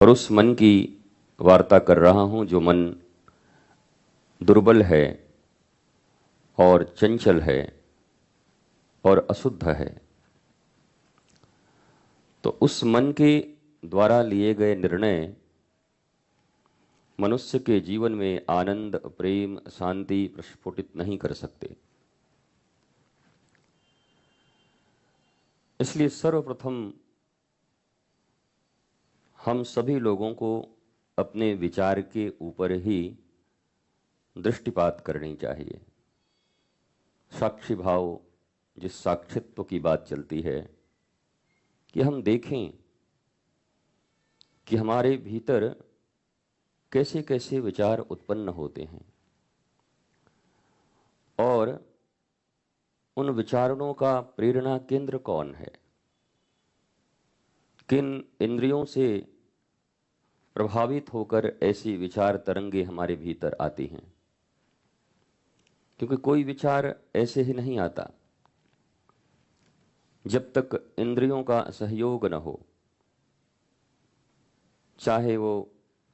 और उस मन की वार्ता कर रहा हूं जो मन दुर्बल है और चंचल है और अशुद्ध है। तो उस मन के द्वारा लिए गए निर्णय मनुष्य के जीवन में आनंद, प्रेम, शांति प्रस्फुटित नहीं कर सकते। इसलिए सर्वप्रथम हम सभी लोगों को अपने विचार के ऊपर ही दृष्टिपात करनी चाहिए। साक्षी भाव, जिस साक्षित्व की बात चलती है कि हम देखें कि हमारे भीतर कैसे कैसे विचार उत्पन्न होते हैं और उन विचारों का प्रेरणा केंद्र कौन है, किन इंद्रियों से प्रभावित होकर ऐसी विचार तरंगे हमारे भीतर आती हैं। क्योंकि कोई विचार ऐसे ही नहीं आता जब तक इंद्रियों का सहयोग न हो, चाहे वो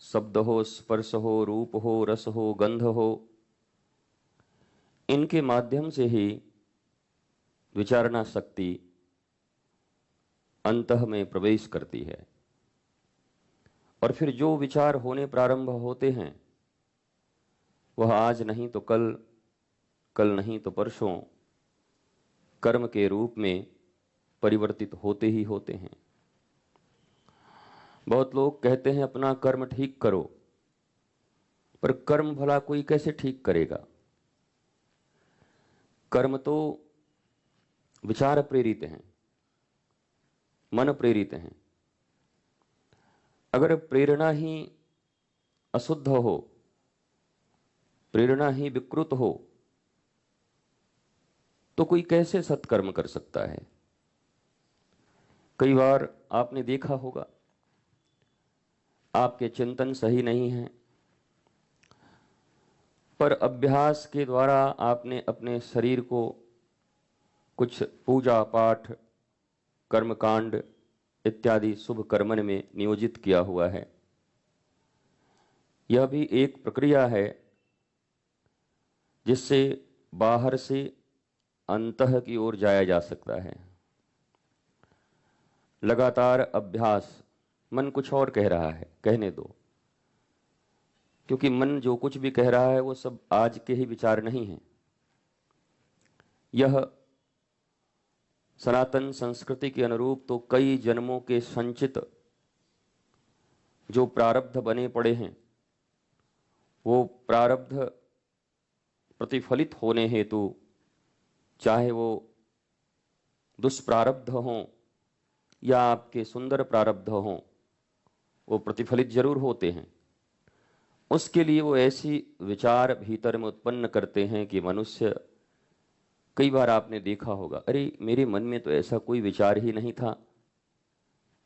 शब्द हो, स्पर्श हो, रूप हो, रस हो, गंध हो। इनके माध्यम से ही विचारणा शक्ति अंतः में प्रवेश करती है और फिर जो विचार होने प्रारंभ होते हैं वह आज नहीं तो कल, कल नहीं तो परसों कर्म के रूप में परिवर्तित होते ही होते हैं। बहुत लोग कहते हैं अपना कर्म ठीक करो, पर कर्म भला कोई कैसे ठीक करेगा? कर्म तो विचार प्रेरित हैं, मन प्रेरित हैं। अगर प्रेरणा ही अशुद्ध हो, प्रेरणा ही विकृत हो, तो कोई कैसे सत्कर्म कर सकता है? कई बार आपने देखा होगा आपके चिंतन सही नहीं है, पर अभ्यास के द्वारा आपने अपने शरीर को कुछ पूजा पाठ, कर्मकांड इत्यादि शुभ कर्मन में नियोजित किया हुआ है। यह भी एक प्रक्रिया है जिससे बाहर से अंतः की ओर जाया जा सकता है। लगातार अभ्यास, मन कुछ और कह रहा है, कहने दो, क्योंकि मन जो कुछ भी कह रहा है वो सब आज के ही विचार नहीं हैं। यह सनातन संस्कृति के अनुरूप तो कई जन्मों के संचित जो प्रारब्ध बने पड़े हैं, वो प्रारब्ध प्रतिफलित होने हेतु, चाहे वो दुष्प्रारब्ध हों या आपके सुंदर प्रारब्ध हों, वो प्रतिफलित जरूर होते हैं। उसके लिए वो ऐसी विचार भीतर में उत्पन्न करते हैं कि मनुष्य, कई बार आपने देखा होगा, अरे मेरे मन में तो ऐसा कोई विचार ही नहीं था,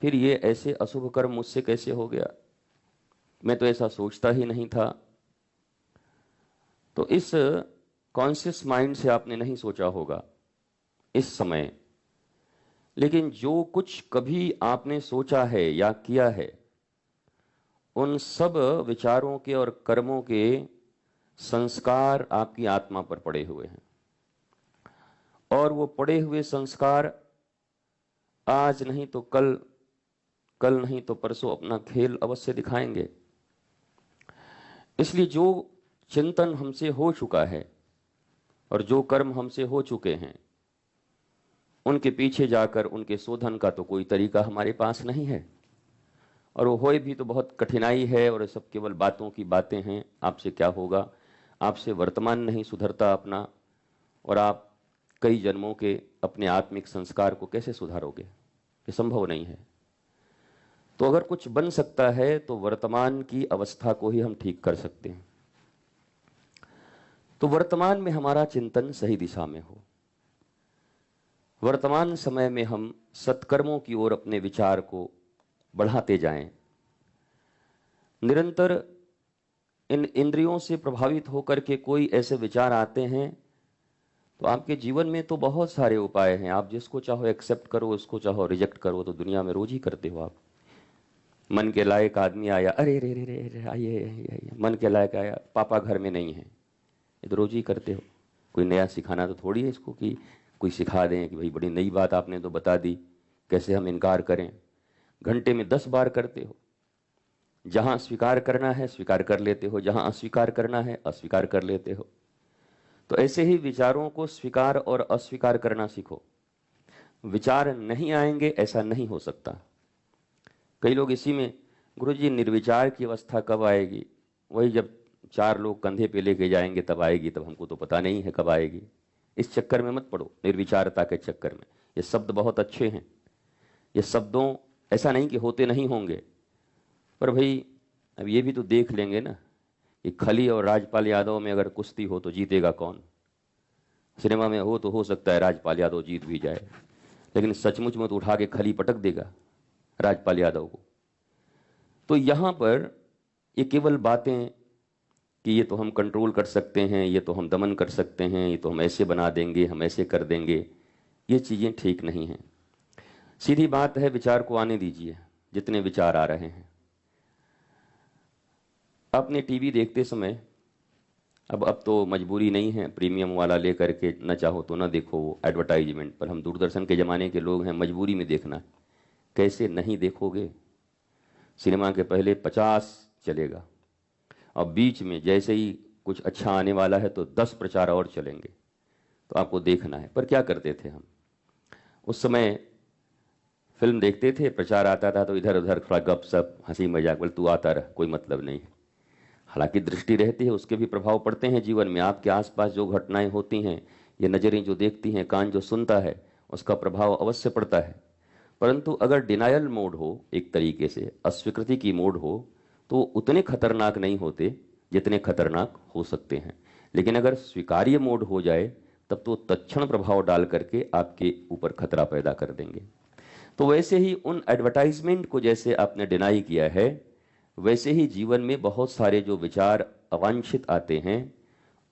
फिर ये ऐसे अशुभ कर्म मुझसे कैसे हो गया, मैं तो ऐसा सोचता ही नहीं था। तो इस कॉन्शियस माइंड से आपने नहीं सोचा होगा इस समय, लेकिन जो कुछ कभी आपने सोचा है या किया है, उन सब विचारों के और कर्मों के संस्कार आपकी आत्मा पर पड़े हुए हैं और वो पड़े हुए संस्कार आज नहीं तो कल, कल नहीं तो परसों अपना खेल अवश्य दिखाएंगे। इसलिए जो चिंतन हमसे हो चुका है और जो कर्म हमसे हो चुके हैं, उनके पीछे जाकर उनके शोधन का तो कोई तरीका हमारे पास नहीं है, और वो होए भी तो बहुत कठिनाई है, और सब केवल बातों की बातें हैं। आपसे क्या होगा? आपसे वर्तमान नहीं सुधरता अपना, और आप कई जन्मों के अपने आत्मिक संस्कार को कैसे सुधारोगे? ये संभव नहीं है। तो अगर कुछ बन सकता है तो वर्तमान की अवस्था को ही हम ठीक कर सकते हैं। तो वर्तमान में हमारा चिंतन सही दिशा में हो, वर्तमान समय में हम सत्कर्मों की ओर अपने विचार को बढ़ाते जाएं। निरंतर इन इंद्रियों से प्रभावित होकर के कोई ऐसे विचार आते हैं तो आपके जीवन में तो बहुत सारे उपाय हैं। आप जिसको चाहो एक्सेप्ट करो, उसको चाहो रिजेक्ट करो, तो दुनिया में रोज ही करते हो आप। मन के लायक आदमी आया, अरे रे रे रे रे आइए आइए, मन के लायक आया, पापा घर में नहीं है। ये तो रोज ही करते हो। कोई नया सिखाना तो थोड़ी है इसको कि कोई सिखा दें कि भाई बड़ी नई बात आपने तो बता दी, कैसे हम इनकार करें। घंटे में 10 बार करते हो। जहां स्वीकार करना है स्वीकार कर लेते हो, जहां अस्वीकार करना है अस्वीकार कर लेते हो। तो ऐसे ही विचारों को स्वीकार और अस्वीकार करना सीखो। विचार नहीं आएंगे ऐसा नहीं हो सकता। कई लोग इसी में, गुरुजी निर्विचार की अवस्था कब आएगी? वही जब 4 लोग कंधे पे लेके जाएंगे तब आएगी, तब हमको तो पता नहीं है कब आएगी। इस चक्कर में मत पड़ो, निर्विचारता के चक्कर में। ये शब्द बहुत अच्छे हैं, ये शब्दों ऐसा नहीं कि होते नहीं होंगे, पर भाई अब ये भी तो देख लेंगे ना कि खली और राजपाल यादव में अगर कुश्ती हो तो जीतेगा कौन? सिनेमा में हो तो हो सकता है राजपाल यादव जीत भी जाए, लेकिन सचमुच में तो उठा के खली पटक देगा राजपाल यादव को। तो यहाँ पर ये केवल बातें कि ये तो हम कंट्रोल कर सकते हैं, ये तो हम दमन कर सकते हैं, ये तो हम ऐसे बना देंगे, हम ऐसे कर देंगे, ये चीज़ें ठीक नहीं हैं। सीधी बात है, विचार को आने दीजिए जितने विचार आ रहे हैं। आपने टीवी देखते समय, अब तो मजबूरी नहीं है प्रीमियम वाला लेकर के न चाहो तो न देखो वो एडवर्टाइजमेंट, पर हम दूरदर्शन के ज़माने के लोग हैं, मजबूरी में देखना। कैसे नहीं देखोगे? सिनेमा के पहले 50 चलेगा और बीच में जैसे ही कुछ अच्छा आने वाला है तो 10 प्रचार और चलेंगे, तो आपको देखना है। पर क्या करते थे हम उस समय? फिल्म देखते थे, प्रचार आता था तो इधर उधर थोड़ा गपशप हंसी मजाक, बोल तू आता रह, कोई मतलब नहीं। हालांकि दृष्टि रहती है, उसके भी प्रभाव पड़ते हैं जीवन में। आपके आसपास जो घटनाएं होती हैं, ये नज़रें जो देखती हैं, कान जो सुनता है, उसका प्रभाव अवश्य पड़ता है। परंतु अगर डिनायल मोड हो, एक तरीके से अस्वीकृति की मोड हो, तो उतने खतरनाक नहीं होते जितने खतरनाक हो सकते हैं। लेकिन अगर स्वीकार्य मोड हो जाए तब तो तत्क्षण प्रभाव डाल करके आपके ऊपर खतरा पैदा कर देंगे। तो वैसे ही उन एडवर्टाइजमेंट को जैसे आपने डिनाई किया है, वैसे ही जीवन में बहुत सारे जो विचार अवांछित आते हैं,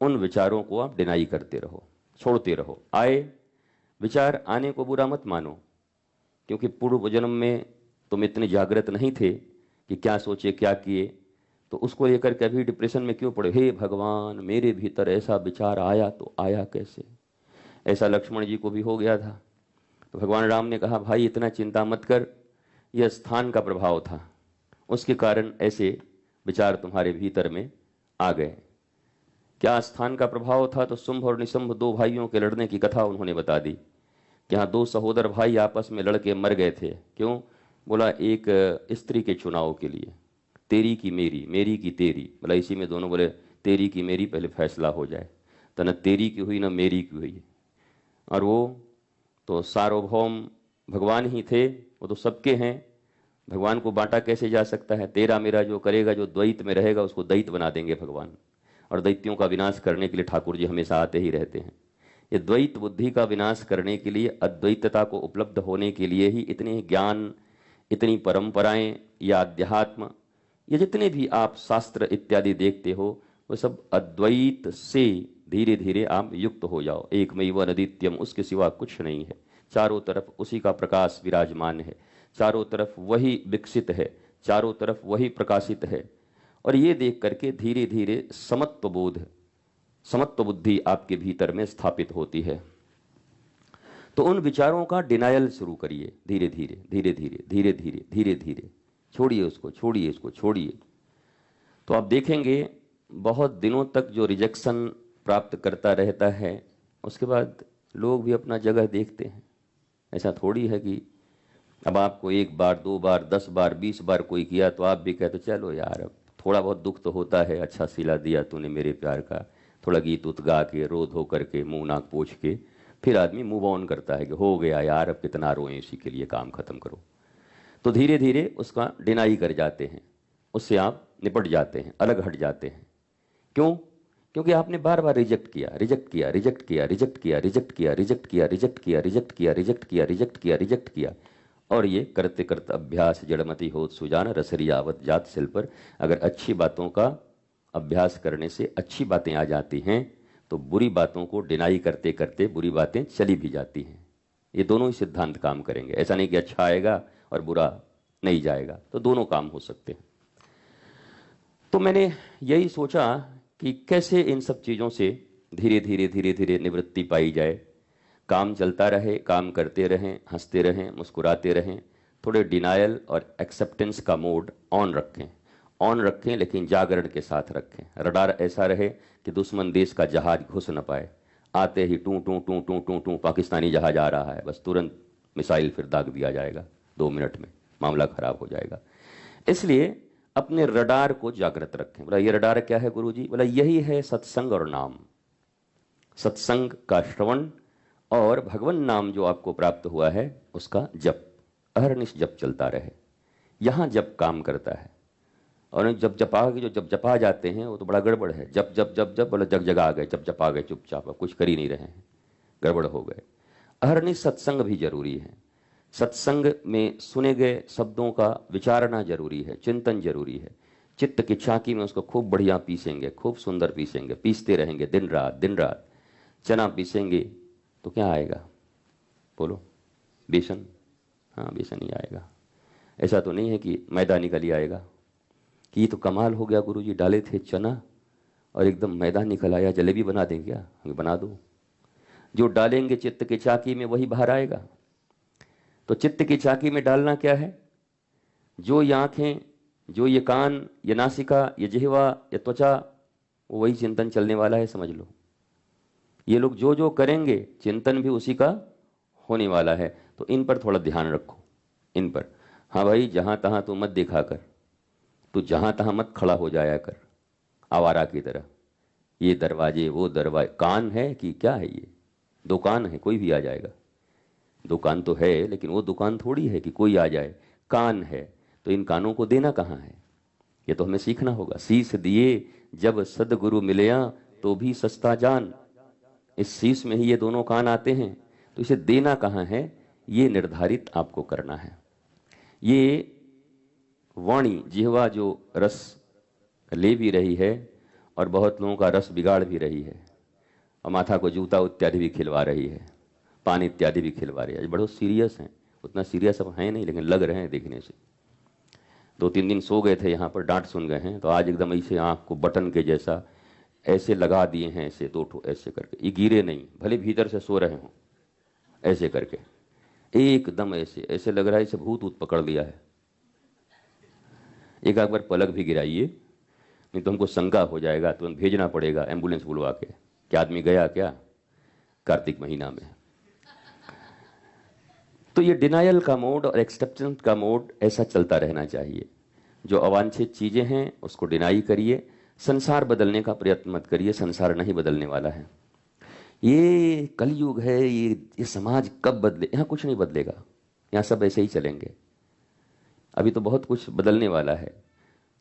उन विचारों को आप डिनाई करते रहो, छोड़ते रहो। आए विचार, आने को बुरा मत मानो, क्योंकि पूर्व जन्म में तुम इतने जागृत नहीं थे कि क्या सोचे क्या किए, तो उसको लेकर के अभी डिप्रेशन में क्यों पड़े? हे भगवान, मेरे भीतर ऐसा विचार आया तो आया कैसे? ऐसा लक्ष्मण जी को भी हो गया था। तो भगवान राम ने कहा, भाई इतना चिंता मत कर, यह स्थान का प्रभाव था, उसके कारण ऐसे विचार तुम्हारे भीतर में आ गए। क्या स्थान का प्रभाव था? तो शुंभ और निशुंभ 2 भाइयों के लड़ने की कथा उन्होंने बता दी कि यहाँ 2 सहोदर भाई आपस में लड़के मर गए थे। क्यों? बोला एक स्त्री के चुनाव के लिए, तेरी की मेरी, मेरी की तेरी। बोला इसी में दोनों बोले तेरी की मेरी पहले फैसला हो जाए, तो न तेरी की हुई न मेरी की हुई। और वो तो सार्वभौम भगवान ही थे, वो तो सबके हैं, भगवान को बांटा कैसे जा सकता है? तेरा मेरा जो करेगा, जो द्वैत में रहेगा, उसको दैत बना देंगे भगवान। और दैत्यों का विनाश करने के लिए ठाकुर जी हमेशा आते ही रहते हैं। ये द्वैत बुद्धि का विनाश करने के लिए, अद्वैतता को उपलब्ध होने के लिए ही इतने ज्ञान, इतनी परंपराएं या अध्यात्म, ये जितने भी आप शास्त्र इत्यादि देखते हो, वो सब अद्वैत से धीरे धीरे आप युक्त हो जाओ। एकमैव अद्वितीयम, उसके सिवा कुछ नहीं है। चारों तरफ उसी का प्रकाश विराजमान है, चारों तरफ वही विकसित है, चारों तरफ वही प्रकाशित है। और ये देख करके धीरे धीरे समत्व बोध, समत्व बुद्धि आपके भीतर में स्थापित होती है। तो उन विचारों का डिनायल शुरू करिए, धीरे धीरे धीरे धीरे धीरे धीरे धीरे धीरे, छोड़िए उसको, छोड़िए उसको, छोड़िए। तो आप देखेंगे बहुत दिनों तक जो रिजेक्शन प्राप्त करता रहता है, उसके बाद लोग भी अपना जगह देखते हैं। ऐसा थोड़ी है कि अब आपको 1 बार 2 बार 10 बार 20 बार कोई किया तो आप भी कहते चलो यार, अब थोड़ा बहुत दुख तो होता है, अच्छा सिला दिया तूने मेरे प्यार का, थोड़ा गीत उत गा के, रो धो करके, मुंह नाक पोंछ के, फिर आदमी मूव ऑन करता है कि हो गया यार, अब कितना रोएं, इसी के लिए काम खत्म करो। तो धीरे धीरे उसका डिनाई कर जाते हैं, उससे आप निपट जाते हैं, अलग हट जाते हैं। क्यों? क्योंकि आपने बार बार रिजेक्ट किया, रिजेक्ट किया, रिजेक्ट किया, रिजेक्ट किया, रिजेक्ट किया, रिजेक्ट किया, रिजेक्ट किया, रिजेक्ट किया, रिजेक्ट किया, रिजेक्ट किया, रिजेक्ट किया। और ये करते करते अभ्यास जड़मति होत सुजान, रसरी आवत जात सिल पर। अगर अच्छी बातों का अभ्यास करने से अच्छी बातें आ जाती हैं, तो बुरी बातों को डिनाई करते करते बुरी बातें चली भी जाती हैं। ये दोनों ही सिद्धांत काम करेंगे। ऐसा नहीं कि अच्छा आएगा और बुरा नहीं जाएगा। तो दोनों काम हो सकते हैं। तो मैंने यही सोचा कि कैसे इन सब चीज़ों से धीरे धीरे निवृत्ति पाई जाए। काम चलता रहे, काम करते रहें, हंसते रहें, मुस्कुराते रहें, थोड़े डिनायल और एक्सेप्टेंस का मोड ऑन रखें लेकिन जागरण के साथ रखें। रडार ऐसा रहे कि दुश्मन देश का जहाज घुस न पाए। आते ही two two two two two two Pakistani जहाज आ रहा है, बस तुरंत मिसाइल फिर दाग दिया जाएगा, 2 मिनट में मामला खराब हो जाएगा। इसलिए अपने रडार को जागृत रखें। बोला ये रडार क्या है गुरुजी? बोला यही है सत्संग और नाम। सत्संग का श्रवण और भगवान नाम जो आपको प्राप्त हुआ है उसका जप, अहरनिश जप चलता रहे। यहां जप काम करता है। और जब जपा जाते हैं वो तो बड़ा गड़बड़ है। जप जप जप जप बोला जग जगा आ गए, जप जपा गए चुपचाप, कुछ कर ही नहीं रहे हैं, गड़बड़ हो गए। अहरनिश सत्संग भी जरूरी है। सत्संग में सुने गए शब्दों का विचारना जरूरी है, चिंतन जरूरी है। चित्त की चाकी में उसको खूब बढ़िया पीसेंगे, खूब सुंदर पीसेंगे, पीसते रहेंगे दिन रात। चना पीसेंगे तो क्या आएगा? बोलो, बेसन। हाँ, बेसन ही आएगा। ऐसा तो नहीं है कि मैदा निकल ही आएगा कि ये तो कमाल हो गया गुरुजी, डाले थे चना और एकदम मैदा निकल आया, जलेबी बना दें क्या? हमें बना दो। जो डालेंगे चित्त की चाकी में वही बाहर आएगा। तो चित्त की चाकी में डालना क्या है? जो ये आंखें, जो ये कान, ये नासिका, ये जिह्वा, ये त्वचा, वो वही चिंतन चलने वाला है, समझ लो। ये लोग जो जो करेंगे चिंतन भी उसी का होने वाला है। तो इन पर थोड़ा ध्यान रखो, इन पर। हाँ भाई, जहां तहां तू मत देखा कर, तू जहां तहां मत खड़ा हो जाया कर आवारा की तरह। ये दरवाजे वो दरवाजे, कान है कि क्या है? ये दुकान है, कोई भी आ जाएगा। दुकान तो है लेकिन वो दुकान थोड़ी है कि कोई आ जाए। कान है तो इन कानों को देना कहाँ है? ये तो हमें सीखना होगा। शीश दिए जब सदगुरु मिलया तो भी सस्ता जान। इस शीश में ही ये दोनों कान आते हैं, तो इसे देना कहाँ है ये निर्धारित आपको करना है। ये वाणी जिह्वा जो रस ले भी रही है और बहुत लोगों का रस बिगाड़ भी रही है, और माथा को जूता इत्यादि भी खिलवा रही है, पानी इत्यादि भी खिलवा रही है। बड़े सीरियस हैं, उतना सीरियस अब हैं नहीं लेकिन लग रहे हैं देखने से। 2-3 दिन सो गए थे यहाँ पर, डांट सुन गए हैं, तो आज एकदम ऐसे आँख को बटन के जैसा ऐसे लगा दिए हैं, ऐसे 2 ठो ऐसे करके। ये गिरे नहीं, भले भीतर से सो रहे हों, ऐसे करके एकदम ऐसे लग रहा है इसे भूत ऊत पकड़ लिया है। एक बार पलक भी गिराइए, नहीं तो हमको शंका हो जाएगा, तुरंत भेजना पड़ेगा एम्बुलेंस बुलवा के कि आदमी गया क्या कार्तिक महीना में। तो ये डिनायल का मोड और एक्सेप्टेंस का मोड ऐसा चलता रहना चाहिए। जो अवांछित चीजें हैं उसको डिनाई करिए। संसार बदलने का प्रयत्न मत करिए, संसार नहीं बदलने वाला है। ये कलयुग है, ये समाज कब बदले? यहाँ कुछ नहीं बदलेगा, यहाँ सब ऐसे ही चलेंगे। अभी तो बहुत कुछ बदलने वाला है।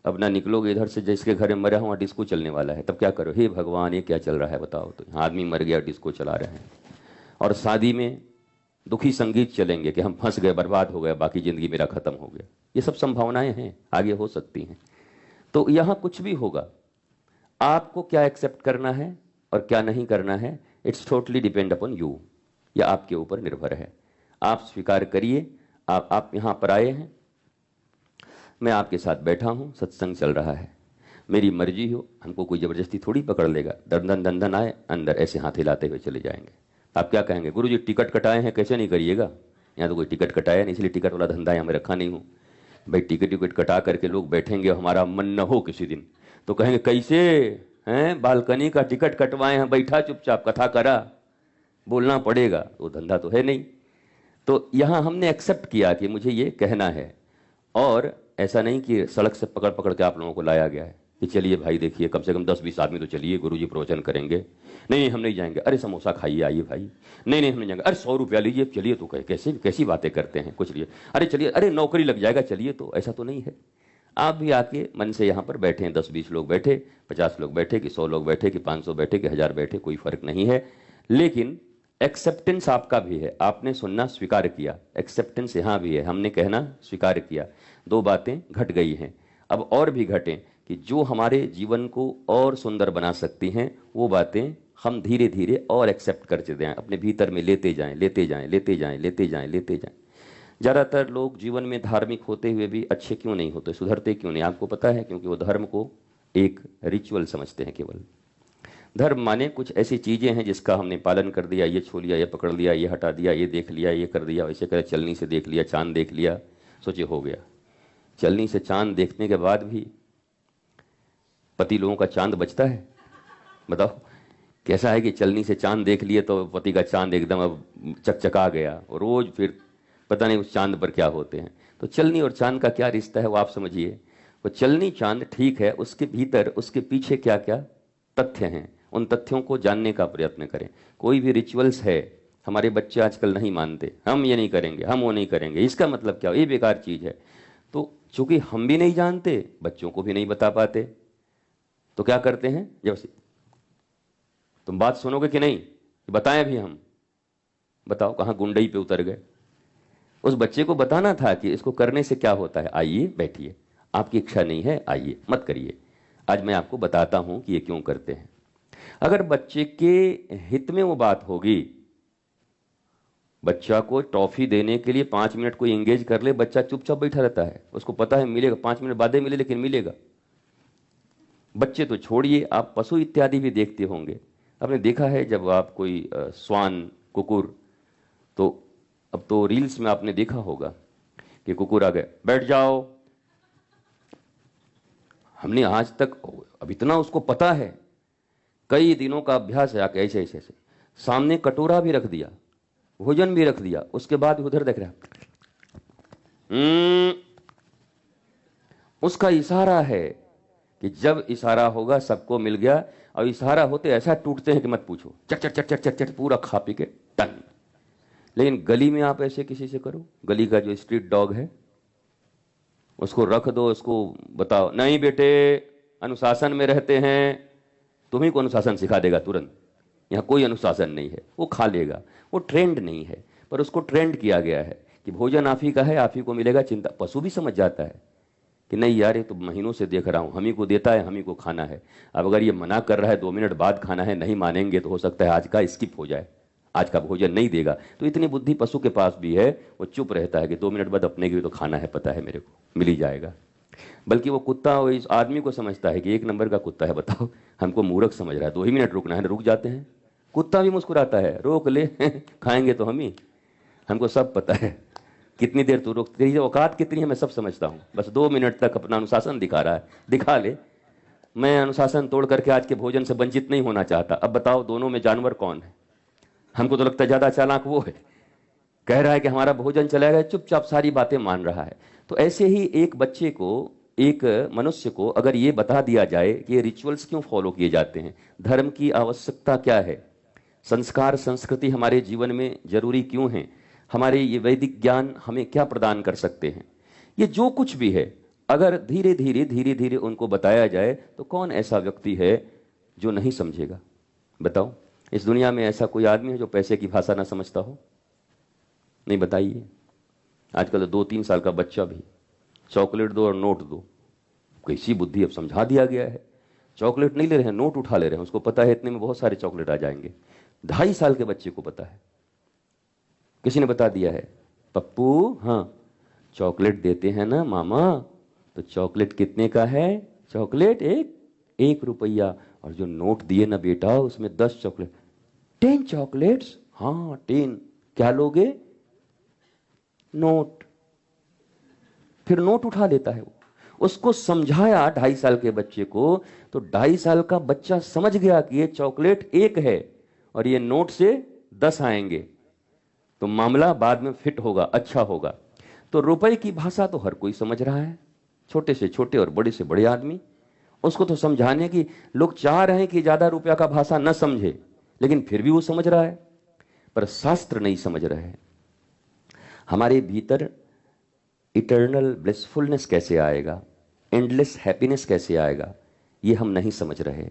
अब ना निकलोगे इधर से, जिसके घर में मरा हुआ डिस्को चलने वाला है, तब क्या करो? हे भगवान, ये क्या चल रहा है बताओ। तो यहाँ आदमी मर गया, डिस्को चला रहे हैं। और शादी में दुखी संगीत चलेंगे कि हम फंस गए, बर्बाद हो गए, बाकी जिंदगी मेरा खत्म हो गया। ये सब संभावनाएं हैं, आगे हो सकती हैं। तो यहाँ कुछ भी होगा, आपको क्या एक्सेप्ट करना है और क्या नहीं करना है, it's totally depend upon you. यह आपके ऊपर निर्भर है। आप स्वीकार करिए। आप यहाँ पर आए हैं, मैं आपके साथ बैठा हूँ, सत्संग चल रहा है, मेरी मर्जी हो, हमको कोई जबरदस्ती थोड़ी पकड़ लेगा। दंदन आए अंदर, ऐसे हाथ हिलाते हुए चले जाएंगे। आप क्या कहेंगे? गुरुजी टिकट कटाए हैं, कैसे नहीं करिएगा? यहाँ तो कोई टिकट कटाया नहीं, इसलिए टिकट वाला धंधा यहाँ में रखा नहीं हूँ। भाई टिकट कटा करके लोग बैठेंगे, हमारा मन न हो किसी दिन तो कहेंगे कैसे हैं, बालकनी का टिकट कटवाए हैं, बैठा चुपचाप कथा करा, बोलना पड़ेगा। वो धंधा तो है नहीं। तो यहाँ हमने एक्सेप्ट किया कि मुझे ये कहना है। और ऐसा नहीं कि सड़क से पकड़ पकड़ के आप लोगों को लाया गया है कि चलिए भाई देखिए, कम से कम 10-20 आदमी तो चलिए, गुरुजी प्रवचन करेंगे। नहीं हम नहीं जाएंगे। अरे समोसा खाइए, आइए भाई। नहीं हम नहीं जाएंगे। अरे 100 रुपया लीजिए, चलिए। तो कैसी बातें करते हैं, कुछ लिए। अरे चलिए, अरे नौकरी लग जाएगा, चलिए। तो ऐसा तो नहीं है। आप भी आके मन से यहाँ पर बैठे हैं, 10-20 लोग बैठे, 50 लोग बैठे कि 100 लोग बैठे कि 500 बैठे कि 1000 बैठे, कोई फर्क नहीं है। लेकिन एक्सेप्टेंस आपका भी है। आपने सुनना स्वीकार किया, एक्सेप्टेंस यहाँ भी है, हमने कहना स्वीकार किया। 2 बातें घट गई हैं, अब और भी घटें कि जो हमारे जीवन को और सुंदर बना सकती हैं, वो बातें हम धीरे धीरे और एक्सेप्ट करते जाएं, अपने भीतर में लेते जाएं, लेते जाएं, लेते जाएं, लेते जाएं, लेते जाएं। ज़्यादातर लोग जीवन में धार्मिक होते हुए भी अच्छे क्यों नहीं होते, सुधरते क्यों नहीं? आपको पता है, क्योंकि वो धर्म को एक रिचुअल समझते हैं केवल। धर्म माने कुछ ऐसी चीज़ें हैं जिसका हमने पालन कर दिया, ये छू लिया, ये पकड़ लिया, ये हटा दिया, ये देख लिया, ये कर दिया, वैसे कर, चलनी से देख लिया, चांद देख लिया, सोचे हो गया। चलनी से चांद देखने के बाद भी पति लोगों का चांद बचता है? बताओ कैसा है कि चलनी से चांद देख लिए तो पति का चांद एकदम अब चकचका गया, और रोज फिर पता नहीं उस चांद पर क्या होते हैं। तो चलनी और चांद का क्या रिश्ता है वो आप समझिए। वो चलनी चांद ठीक है, उसके भीतर उसके पीछे क्या क्या तथ्य हैं, उन तथ्यों को जानने का प्रयत्न करें। कोई भी रिचुअल्स है, हमारे बच्चे आजकल नहीं मानते, हम ये नहीं करेंगे, हम वो नहीं करेंगे, इसका मतलब क्या, ये बेकार चीज़ है। तो चूंकि हम भी नहीं जानते, बच्चों को भी नहीं बता पाते, तो क्या करते हैं, जब तुम बात सुनोगे कि नहीं, बताएं भी हम, बताओ कहाँ गुंडई पे उतर गए। उस बच्चे को बताना था कि इसको करने से क्या होता है, आइए बैठिए, आपकी इच्छा नहीं है आइए मत करिए, आज मैं आपको बताता हूं कि ये क्यों करते हैं। अगर बच्चे के हित में वो बात होगी, बच्चा को टॉफी देने के लिए 5 मिनट कोई एंगेज कर ले, बच्चा चुपचाप बैठा रहता है, उसको पता है मिलेगा, 5 मिनट बाद मिले लेकिन मिलेगा। बच्चे तो छोड़िए, आप पशु इत्यादि भी देखते होंगे, आपने देखा है जब आप कोई स्वान, कुकुर, तो अब तो रील्स में आपने देखा होगा कि कुकुर आ गए, बैठ जाओ। हमने आज तक, अब इतना उसको पता है, कई दिनों का अभ्यास है, आके ऐसे ऐसे ऐसे सामने कटोरा भी रख दिया, भोजन भी रख दिया, उसके बाद उधर देख रहा, उसका इशारा है कि जब इशारा होगा सबको मिल गया, और इशारा होते ऐसा टूटते हैं कि मत पूछो, चट चट चट चट चट चट पूरा खा पी के टन। लेकिन गली में आप ऐसे किसी से करो, गली का जो स्ट्रीट डॉग है उसको रख दो, उसको बताओ नहीं बेटे अनुशासन में रहते हैं, तुम्ही को अनुशासन सिखा देगा तुरंत, यहाँ कोई अनुशासन नहीं है, वो खा लेगा। वो ट्रेंड नहीं है, पर उसको ट्रेंड किया गया है कि भोजन आप ही का है, आप ही को मिलेगा, चिंता। पशु भी समझ जाता है कि नहीं यार ये तो महीनों से देख रहा हूँ, हम ही को देता है, हम ही को खाना है। अब अगर ये मना कर रहा है 2 मिनट बाद खाना है, नहीं मानेंगे तो हो सकता है आज का स्किप हो जाए, आज का भोजन नहीं देगा। तो इतनी बुद्धि पशु के पास भी है, वो चुप रहता है कि 2 मिनट बाद अपने के भी तो खाना है, पता है मेरे को मिल ही जाएगा। बल्कि वो कुत्ता वो इस आदमी को समझता है कि 1 नंबर का कुत्ता है, बताओ हमको मूर्ख समझ रहा है, 2 ही मिनट रुकना है, रुक जाते हैं। कुत्ता भी मुस्कुराता है, रोक ले खाएंगे तो हम ही, हमको सब पता है, कितनी देर तू रोक, तेरी औकात कितनी है मैं सब समझता हूँ, बस 2 मिनट तक अपना अनुशासन दिखा रहा है, दिखा ले। मैं अनुशासन तोड़ करके आज के भोजन से वंचित नहीं होना चाहता। अब बताओ दोनों में जानवर कौन है? हमको तो लगता है ज्यादा चालाक वो है, कह रहा है कि हमारा भोजन चलेगा, चुपचाप सारी बातें मान रहा है। तो ऐसे ही एक बच्चे को, एक मनुष्य को अगर ये बता दिया जाए कि ये रिचुअल्स क्यों फॉलो किए जाते हैं, धर्म की आवश्यकता क्या है, संस्कार संस्कृति हमारे जीवन में जरूरी क्यों है, हमारे ये वैदिक ज्ञान हमें क्या प्रदान कर सकते हैं, ये जो कुछ भी है, अगर धीरे धीरे उनको बताया जाए तो कौन ऐसा व्यक्ति है जो नहीं समझेगा? बताओ, इस दुनिया में ऐसा कोई आदमी है जो पैसे की भाषा ना समझता हो? नहीं, बताइए। आजकल तो 2-3 साल का बच्चा भी चॉकलेट दो और नोट दो, कैसी बुद्धि, अब समझा दिया गया है। चॉकलेट नहीं ले रहे हैं, नोट उठा ले रहे हैं, उसको पता है इतने में बहुत सारे चॉकलेट आ जाएंगे। 2.5 साल के बच्चे को पता है, किसी ने बता दिया है, पप्पू हाँ चॉकलेट देते हैं ना मामा, तो चॉकलेट कितने का है? चॉकलेट 1 रुपया, और जो नोट दिए ना बेटा उसमें 10 चॉकलेट, 10 चॉकलेट्स, हाँ 10, क्या लोगे? नोट। फिर नोट उठा लेता है वो। उसको समझाया 2.5 साल के बच्चे को, तो 2.5 साल का बच्चा समझ गया कि ये चॉकलेट 1 है और ये नोट से 10 आएंगे, तो मामला बाद में फिट होगा, अच्छा होगा। तो रुपए की भाषा तो हर कोई समझ रहा है, छोटे से छोटे और बड़े से बड़े आदमी। उसको तो समझाने की, लोग चाह रहे हैं कि ज्यादा रुपया का भाषा न समझे, लेकिन फिर भी वो समझ रहा है, पर शास्त्र नहीं समझ रहे हैं। हमारे भीतर इटर्नल ब्लिसफुलनेस कैसे आएगा, एंडलेस हैप्पीनेस कैसे आएगा, ये हम नहीं समझ रहे।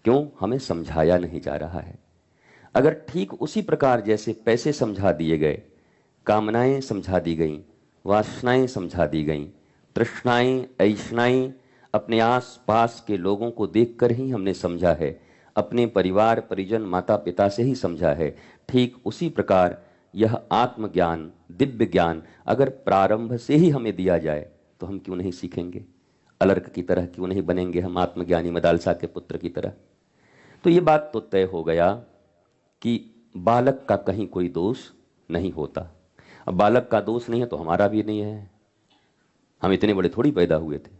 क्यों? हमें समझाया नहीं जा रहा है। अगर ठीक उसी प्रकार जैसे पैसे समझा दिए गए, कामनाएं समझा दी गईं, वासनाएं समझा दी गईं, तृष्णाएं ऐष्णाएं अपने आस पास के लोगों को देखकर ही हमने समझा है, अपने परिवार परिजन माता पिता से ही समझा है, ठीक उसी प्रकार यह आत्मज्ञान, दिव्य ज्ञान अगर प्रारंभ से ही हमें दिया जाए तो हम क्यों नहीं सीखेंगे? अलर्क की तरह क्यों नहीं बनेंगे हम आत्मज्ञानी, मदालसा के पुत्र की तरह? तो ये बात तो तय हो गया कि बालक का कहीं कोई दोष नहीं होता। अब बालक का दोष नहीं है तो हमारा भी नहीं है। हम इतने बड़े थोड़ी पैदा हुए थे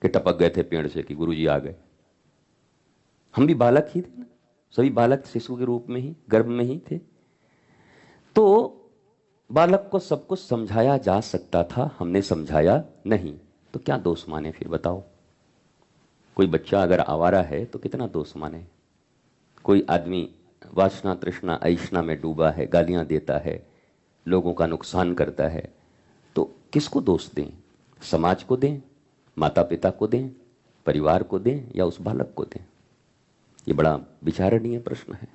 कि टपक गए थे पेड़ से कि गुरुजी आ गए। हम भी बालक ही थे ना, सभी बालक शिशु के रूप में ही गर्भ में ही थे। तो बालक को सब कुछ समझाया जा सकता था, हमने समझाया नहीं, तो क्या दोष माने फिर बताओ? कोई बच्चा अगर आवारा है तो कितना दोष माने? कोई आदमी वासना तृष्णा ऐष्णा में डूबा है, गालियां देता है, लोगों का नुकसान करता है, तो किसको दोष दें? समाज को दें, माता पिता को दें, परिवार को दें, या उस बालक को दें? ये बड़ा विचारणीय प्रश्न है,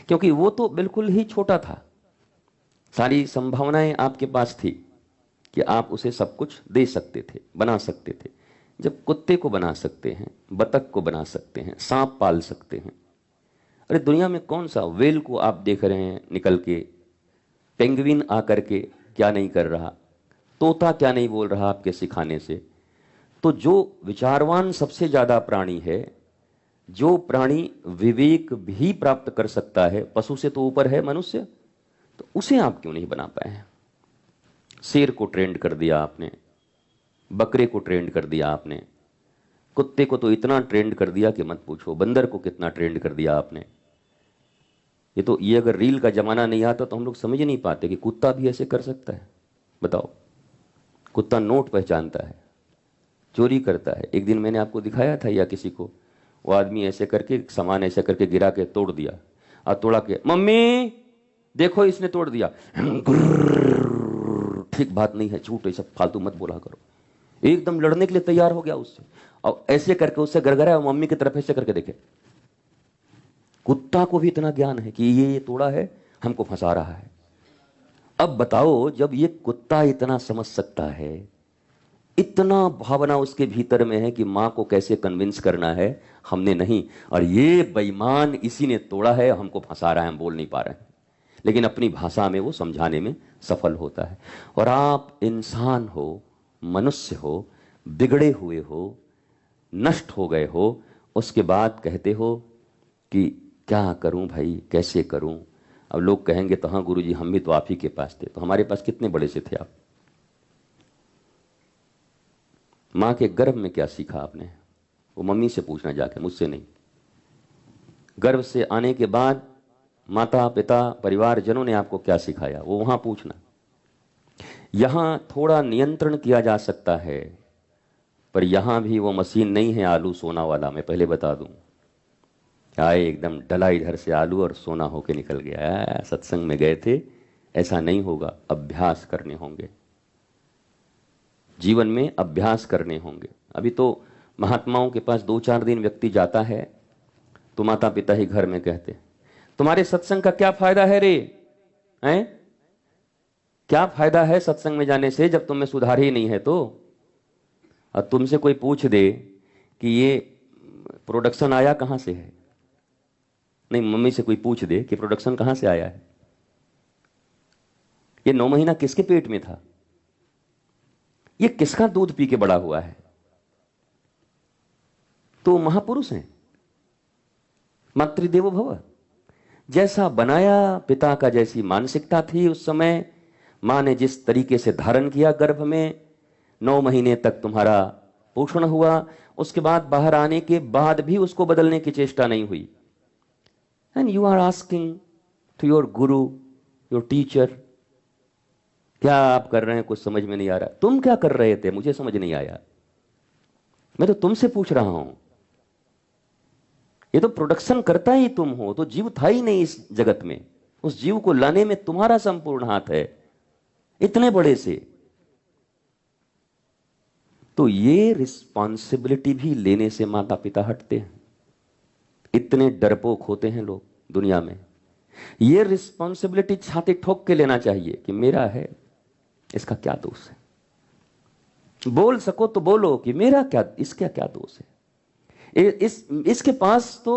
क्योंकि वो तो बिल्कुल ही छोटा था। सारी संभावनाएं आपके पास थी कि आप उसे सब कुछ दे सकते थे, बना सकते थे। जब कुत्ते को बना सकते हैं, बतख को बना सकते हैं, सांप पाल सकते हैं, अरे दुनिया में कौन सा वेल को आप देख रहे हैं निकल के, पेंगुइन आकर के क्या नहीं कर रहा, तोता क्या नहीं बोल रहा आपके सिखाने से। तो जो विचारवान सबसे ज्यादा प्राणी है, जो प्राणी विवेक भी प्राप्त कर सकता है, पशु से तो ऊपर है मनुष्य, तो उसे आप क्यों नहीं बना पाए हैं? शेर को ट्रेंड कर दिया आपने, बकरे को ट्रेंड कर दिया आपने, कुत्ते को तो इतना ट्रेंड कर दिया कि मत पूछो, बंदर को कितना ट्रेंड कर दिया आपने। ये अगर रील का जमाना नहीं आता तो हम लोग समझ नहीं पाते कि कुत्ता भी ऐसे कर सकता है। बताओ, कुत्ता नोट पहचानता है, चोरी करता है। एक दिन मैंने आपको दिखाया था या किसी को, वो आदमी ऐसे करके सामान ऐसे करके गिरा के तोड़ दिया, और तोड़ा के मम्मी देखो इसने तोड़ दिया। ठीक बात नहीं है, झूठ, ये सब फालतू मत बोला करो। एकदम लड़ने के लिए तैयार हो गया उससे, और ऐसे करके उससे गड़गड़ाया, मम्मी की तरफ ऐसे करके देखे। कुत्ता को भी इतना ज्ञान है कि ये तोड़ा है, हमको फंसा रहा है। अब बताओ, जब ये कुत्ता इतना समझ सकता है, इतना भावना उसके भीतर में है कि मां को कैसे कन्विंस करना है, हमने नहीं, और ये बेईमान इसी ने तोड़ा है, हमको फंसा रहा है, हम बोल नहीं पा रहे हैं, लेकिन अपनी भाषा में वो समझाने में सफल होता है। और आप इंसान हो, मनुष्य हो, बिगड़े हुए हो, नष्ट हो गए हो, उसके बाद कहते हो कि क्या करूं भाई, कैसे करूं? अब लोग कहेंगे तो हाँ गुरुजी हम भी तो आप ही के पास थे। तो हमारे पास कितने बड़े से थे आप? मां के गर्भ में क्या सीखा आपने? वो मम्मी से पूछना जाके, मुझसे नहीं। गर्भ से आने के बाद माता पिता परिवार जनों ने आपको क्या सिखाया, वो वहां पूछना। यहां थोड़ा नियंत्रण किया जा सकता है, पर यहां भी वो मशीन नहीं है आलू सोना वाला, मैं पहले बता दूं। आए एकदम डला इधर से आलू और सोना होके निकल गया। सत्संग में गए थे, ऐसा नहीं होगा। अभ्यास करने होंगे, जीवन में अभ्यास करने होंगे। अभी तो महात्माओं के पास 2-4 दिन व्यक्ति जाता है तो माता पिता ही घर में कहते, तुम्हारे सत्संग का क्या फायदा है रे? हैं? क्या फायदा है सत्संग में जाने से जब तुम में सुधार ही नहीं है? तो और तुमसे कोई पूछ दे कि ये प्रोडक्शन आया कहां से है, नहीं मम्मी से कोई पूछ दे कि प्रोडक्शन कहां से आया है, ये 9 महीना किसके पेट में था, ये किसका दूध पी के बड़ा हुआ है? तो महापुरुष हैं, मातृदेवो भव। जैसा बनाया पिता का, जैसी मानसिकता थी उस समय, मां ने जिस तरीके से धारण किया गर्भ में, 9 महीने तक तुम्हारा पोषण हुआ, उसके बाद बाहर आने के बाद भी उसको बदलने की चेष्टा नहीं हुई। And you are asking to your guru, your teacher, क्या आप कर रहे हैं? कुछ समझ में नहीं आ रहा। तुम क्या कर रहे थे? मुझे समझ नहीं आया, मैं तो तुमसे पूछ रहा हूं। ये तो प्रोडक्शन करता ही तुम हो, तो जीव था ही नहीं इस जगत में। उस जीव को लाने में तुम्हारा संपूर्ण हाथ है, इतने बड़े से। तो ये रिस्पॉन्सिबिलिटी भी लेने से माता पिता हटते हैं। इतने डरपोक होते हैं लोग दुनिया में। ये रिस्पॉन्सिबिलिटी छाती ठोक के लेना चाहिए कि मेरा है, इसका क्या दोष है? बोल सको तो बोलो कि मेरा क्या, इसका क्या दोष है? इसके पास तो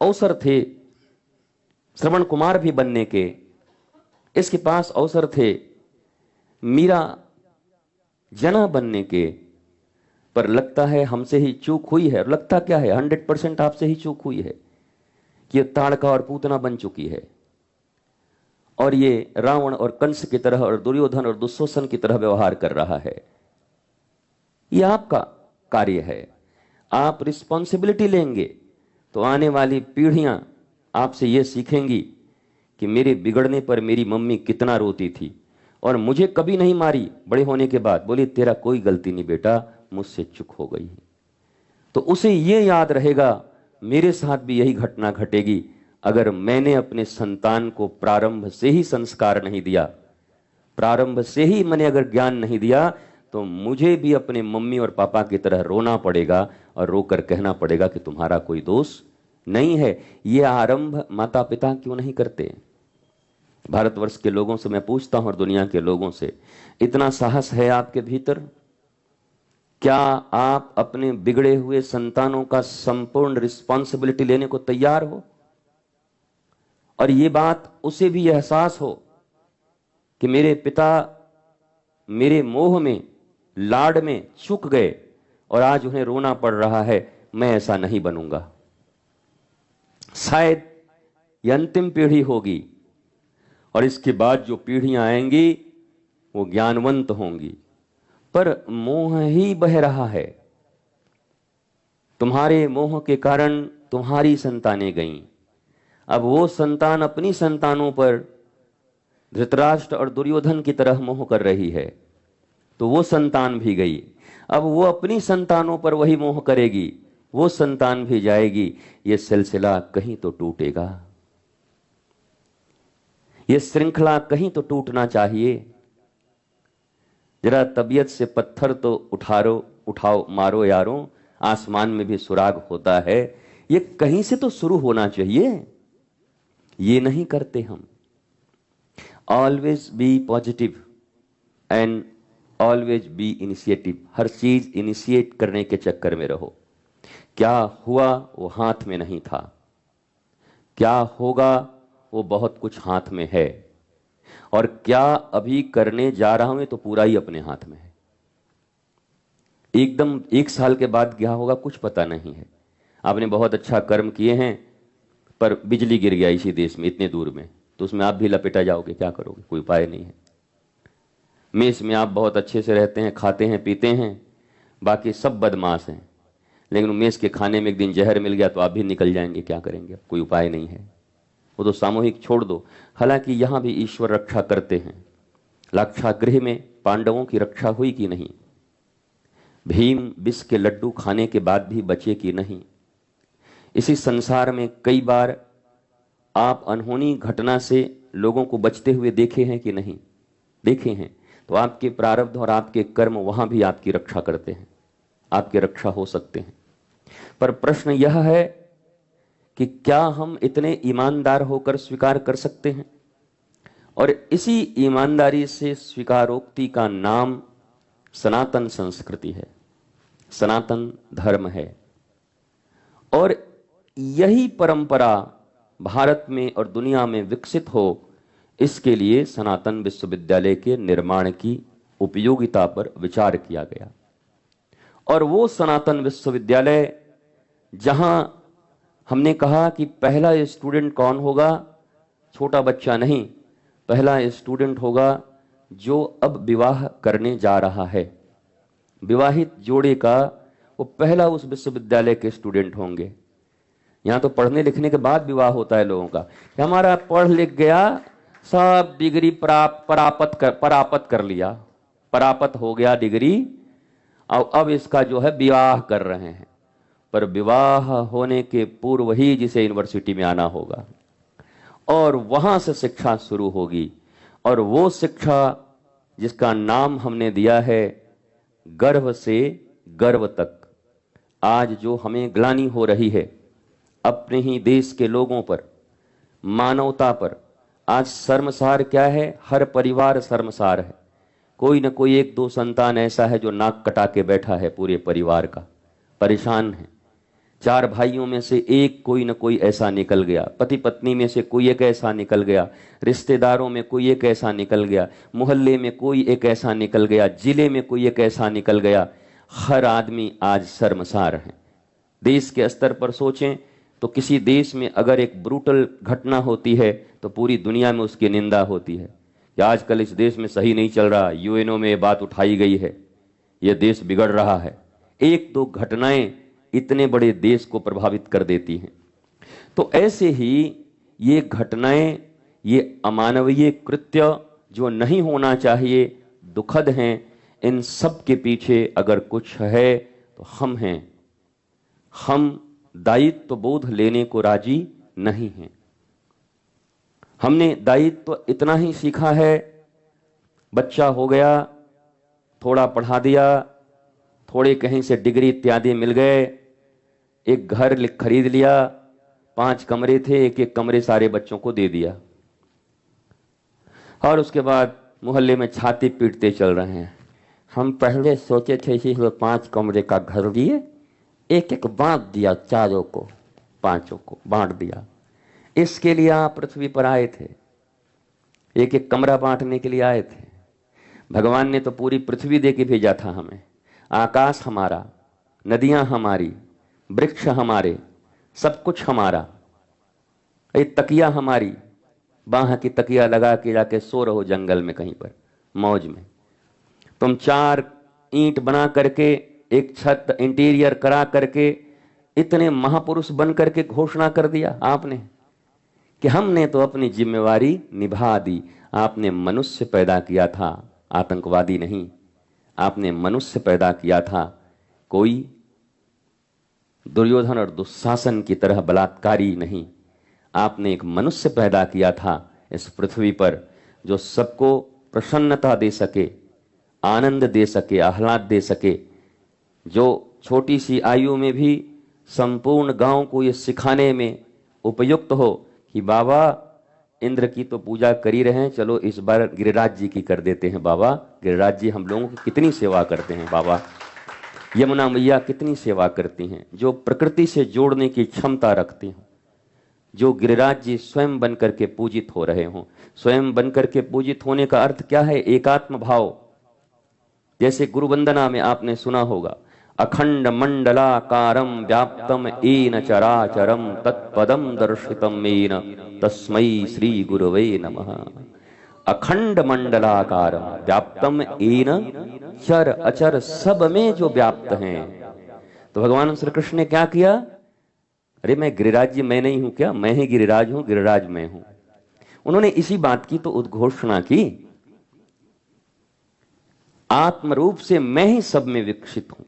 अवसर थे श्रवण कुमार भी बनने के, इसके पास अवसर थे मीरा जना बनने के, पर लगता है हमसे ही चूक हुई है। और लगता क्या है, 100% आपसे ही चूक हुई है कि ये ताड़का और पूतना बन चुकी है और ये रावण और कंस की तरह और दुर्योधन और दुशासन की तरह व्यवहार कर रहा है। ये आपका कार्य है। आप रिस्पॉन्सिबिलिटी लेंगे तो आने वाली पीढ़ियां आपसे ये सीखेंगी कि मेरे बिगड़ने पर मेरी मम्मी कितना रोती थी और मुझे कभी नहीं मारी। बड़े होने के बाद बोली तेरा कोई गलती नहीं बेटा, मुझसे चूक हो गई। तो उसे ये याद रहेगा मेरे साथ भी यही घटना घटेगी अगर मैंने अपने संतान को प्रारंभ से ही संस्कार नहीं दिया, प्रारंभ से ही मैंने अगर ज्ञान नहीं दिया, तो मुझे भी अपने मम्मी और पापा की तरह रोना पड़ेगा और रोकर कहना पड़ेगा कि तुम्हारा कोई दोष नहीं है। ये आरंभ माता पिता क्यों नहीं करते? भारतवर्ष के लोगों से मैं पूछता हूं और दुनिया के लोगों से, इतना साहस है आपके भीतर? क्या आप अपने बिगड़े हुए संतानों का संपूर्ण रिस्पॉन्सिबिलिटी लेने को तैयार हो? और ये बात उसे भी एहसास हो कि मेरे पिता मेरे मोह में, लाड में चूक गए और आज उन्हें रोना पड़ रहा है, मैं ऐसा नहीं बनूंगा। शायद ये अंतिम पीढ़ी होगी और इसके बाद जो पीढ़ियां आएंगी वो ज्ञानवंत होंगी, पर मोह ही बह रहा है। तुम्हारे मोह के कारण तुम्हारी संतानें गईं। अब वो संतान अपनी संतानों पर धृतराष्ट्र और दुर्योधन की तरह मोह कर रही है, तो वो संतान भी गई। अब वो अपनी संतानों पर वही मोह करेगी, वो संतान भी जाएगी। ये सिलसिला कहीं तो टूटेगा, ये श्रृंखला कहीं तो टूटना चाहिए। जरा तबीयत से पत्थर तो उठाओ मारो यारों, आसमान में भी सुराग होता है। ये कहीं से तो शुरू होना चाहिए, ये नहीं करते हम। Always be positive and always be initiative. हर चीज इनिशिएट करने के चक्कर में रहो। क्या हुआ वो हाथ में नहीं था, क्या होगा वो बहुत कुछ हाथ में है, और क्या अभी करने जा रहा हूं तो पूरा ही अपने हाथ में है। एकदम 1 साल के बाद क्या होगा कुछ पता नहीं है। आपने बहुत अच्छा कर्म किए हैं पर बिजली गिर गया इसी देश में इतने दूर में, तो उसमें आप भी लपेटा जाओगे, क्या करोगे? कोई उपाय नहीं है। मेस में आप बहुत अच्छे से रहते हैं, खाते हैं पीते हैं, बाकी सब बदमाश हैं, लेकिन मेस के खाने में एक दिन जहर मिल गया तो आप भी निकल जाएंगे, क्या करेंगे? कोई उपाय नहीं है। वो तो सामूहिक छोड़ दो। हालांकि यहां भी ईश्वर रक्षा करते हैं। लाक्षागृह में पांडवों की रक्षा हुई कि नहीं? भीम विष के लड्डू खाने के बाद भी बचे कि नहीं? इसी संसार में कई बार आप अनहोनी घटना से लोगों को बचते हुए देखे हैं कि नहीं? देखे हैं। तो आपके प्रारब्ध और आपके कर्म वहां भी आपकी रक्षा करते हैं, आपकी रक्षा हो सकते हैं। पर प्रश्न यह है कि क्या हम इतने ईमानदार होकर स्वीकार कर सकते हैं? और इसी ईमानदारी से स्वीकारोक्ति का नाम सनातन संस्कृति है, सनातन धर्म है। और यही परंपरा भारत में और दुनिया में विकसित हो, इसके लिए सनातन विश्वविद्यालय के निर्माण की उपयोगिता पर विचार किया गया। और वो सनातन विश्वविद्यालय जहां हमने कहा कि पहला स्टूडेंट कौन होगा? छोटा बच्चा नहीं, पहला स्टूडेंट होगा जो अब विवाह करने जा रहा है। विवाहित जोड़े का वो पहला उस विश्वविद्यालय के स्टूडेंट होंगे। यहां तो पढ़ने लिखने के बाद विवाह होता है लोगों का, कि हमारा पढ़ लिख गया, सब डिग्री परापत कर लिया, परापत हो गया डिग्री, और अब इसका जो है विवाह कर रहे हैं। पर विवाह होने के पूर्व ही जिसे यूनिवर्सिटी में आना होगा और वहां से शिक्षा शुरू होगी। और वो शिक्षा जिसका नाम हमने दिया है गर्भ से गर्व तक। आज जो हमें ग्लानि हो रही है अपने ही देश के लोगों पर, मानवता पर, आज शर्मसार क्या है? हर परिवार शर्मसार है। कोई न कोई 1-2 संतान ऐसा है जो नाक कटा के बैठा है पूरे परिवार का, परेशान है। 4 भाइयों में से एक कोई न कोई ऐसा निकल गया, पति पत्नी में से कोई एक ऐसा निकल गया, रिश्तेदारों में कोई एक ऐसा निकल गया, मोहल्ले में कोई एक ऐसा निकल गया, जिले में कोई एक ऐसा निकल गया। हर आदमी आज शर्मसार है। देश के स्तर पर सोचें तो किसी देश में अगर एक ब्रूटल घटना होती है तो पूरी दुनिया में उसकी निंदा होती है कि आजकल इस देश में सही नहीं चल रहा, यूएनओ में ये बात उठाई गई है, यह देश बिगड़ रहा है। 1-2 घटनाएं इतने बड़े देश को प्रभावित कर देती हैं। तो ऐसे ही ये घटनाएं, ये अमानवीय कृत्य जो नहीं होना चाहिए, दुखद हैं, इन सब के पीछे अगर कुछ है तो हम हैं। हम दायित्व बोध लेने को राजी नहीं हैं। हमने दायित्व इतना ही सीखा है, बच्चा हो गया, थोड़ा पढ़ा दिया, थोड़े कहीं से डिग्री इत्यादि मिल गए, एक घर खरीद लिया, 5 कमरे थे, एक एक कमरे सारे बच्चों को दे दिया, और उसके बाद मोहल्ले में छाती पीटते चल रहे हैं। हम पहले सोचे थे इसलिए 5 कमरे का घर लिए, एक एक बांट दिया, चारों को, 5 को बांट दिया। इसके लिए आप पृथ्वी पर आए थे, एक एक कमरा बांटने के लिए आए थे। भगवान ने तो पूरी पृथ्वी दे के भेजा था हमें। आकाश हमारा, नदियां हमारी, वृक्ष हमारे, सब कुछ हमारा। एक तकिया हमारी, बाह की तकिया लगा के जाके सो रहो जंगल में कहीं पर मौज में। तुम 4 ईंट बना करके, एक छत इंटीरियर करा करके इतने महापुरुष बन करके घोषणा कर दिया आपने कि हमने तो अपनी जिम्मेवारी निभा दी। आपने मनुष्य पैदा किया था, आतंकवादी नहीं। आपने मनुष्य पैदा किया था, कोई दुर्योधन और दुशासन की तरह बलात्कारी नहीं। आपने एक मनुष्य पैदा किया था इस पृथ्वी पर, जो सबको प्रसन्नता दे सके, आनंद दे सके, आह्लाद दे सके, जो छोटी सी आयु में भी संपूर्ण गांव को ये सिखाने में उपयुक्त हो कि बाबा इंद्र की तो पूजा कर ही रहे हैं, चलो इस बार गिरिराज जी की कर देते हैं। बाबा गिरिराज जी हम लोगों की कितनी सेवा करते हैं, बाबा यमुना मैया कितनी सेवा करती हैं, जो प्रकृति से जोड़ने की क्षमता रखती हैं, जो गिरिराज जी स्वयं बनकर के पूजित हो रहे हों। स्वयं बनकर के पूजित होने का अर्थ क्या है? एकात्म भाव। जैसे गुरु वंदना में आपने सुना होगा, अखंड मंडलाकारं व्याप्तम येन चराचरम तत्पदम दर्शितम येन तस्मै श्री गुरवे नमः। अखंड मंडलाकारं व्याप्तम येन, चर अचर सब में जो व्याप्त हैं। तो भगवान श्री कृष्ण ने क्या किया? अरे मैं गिरिराज जी मैं नहीं हूं क्या? मैं ही गिरिराज हूं, गिरिराज मैं हूं। उन्होंने इसी बात की तो उद्घोषणा की, आत्म रूप से मैं ही सब में विकसित हूं,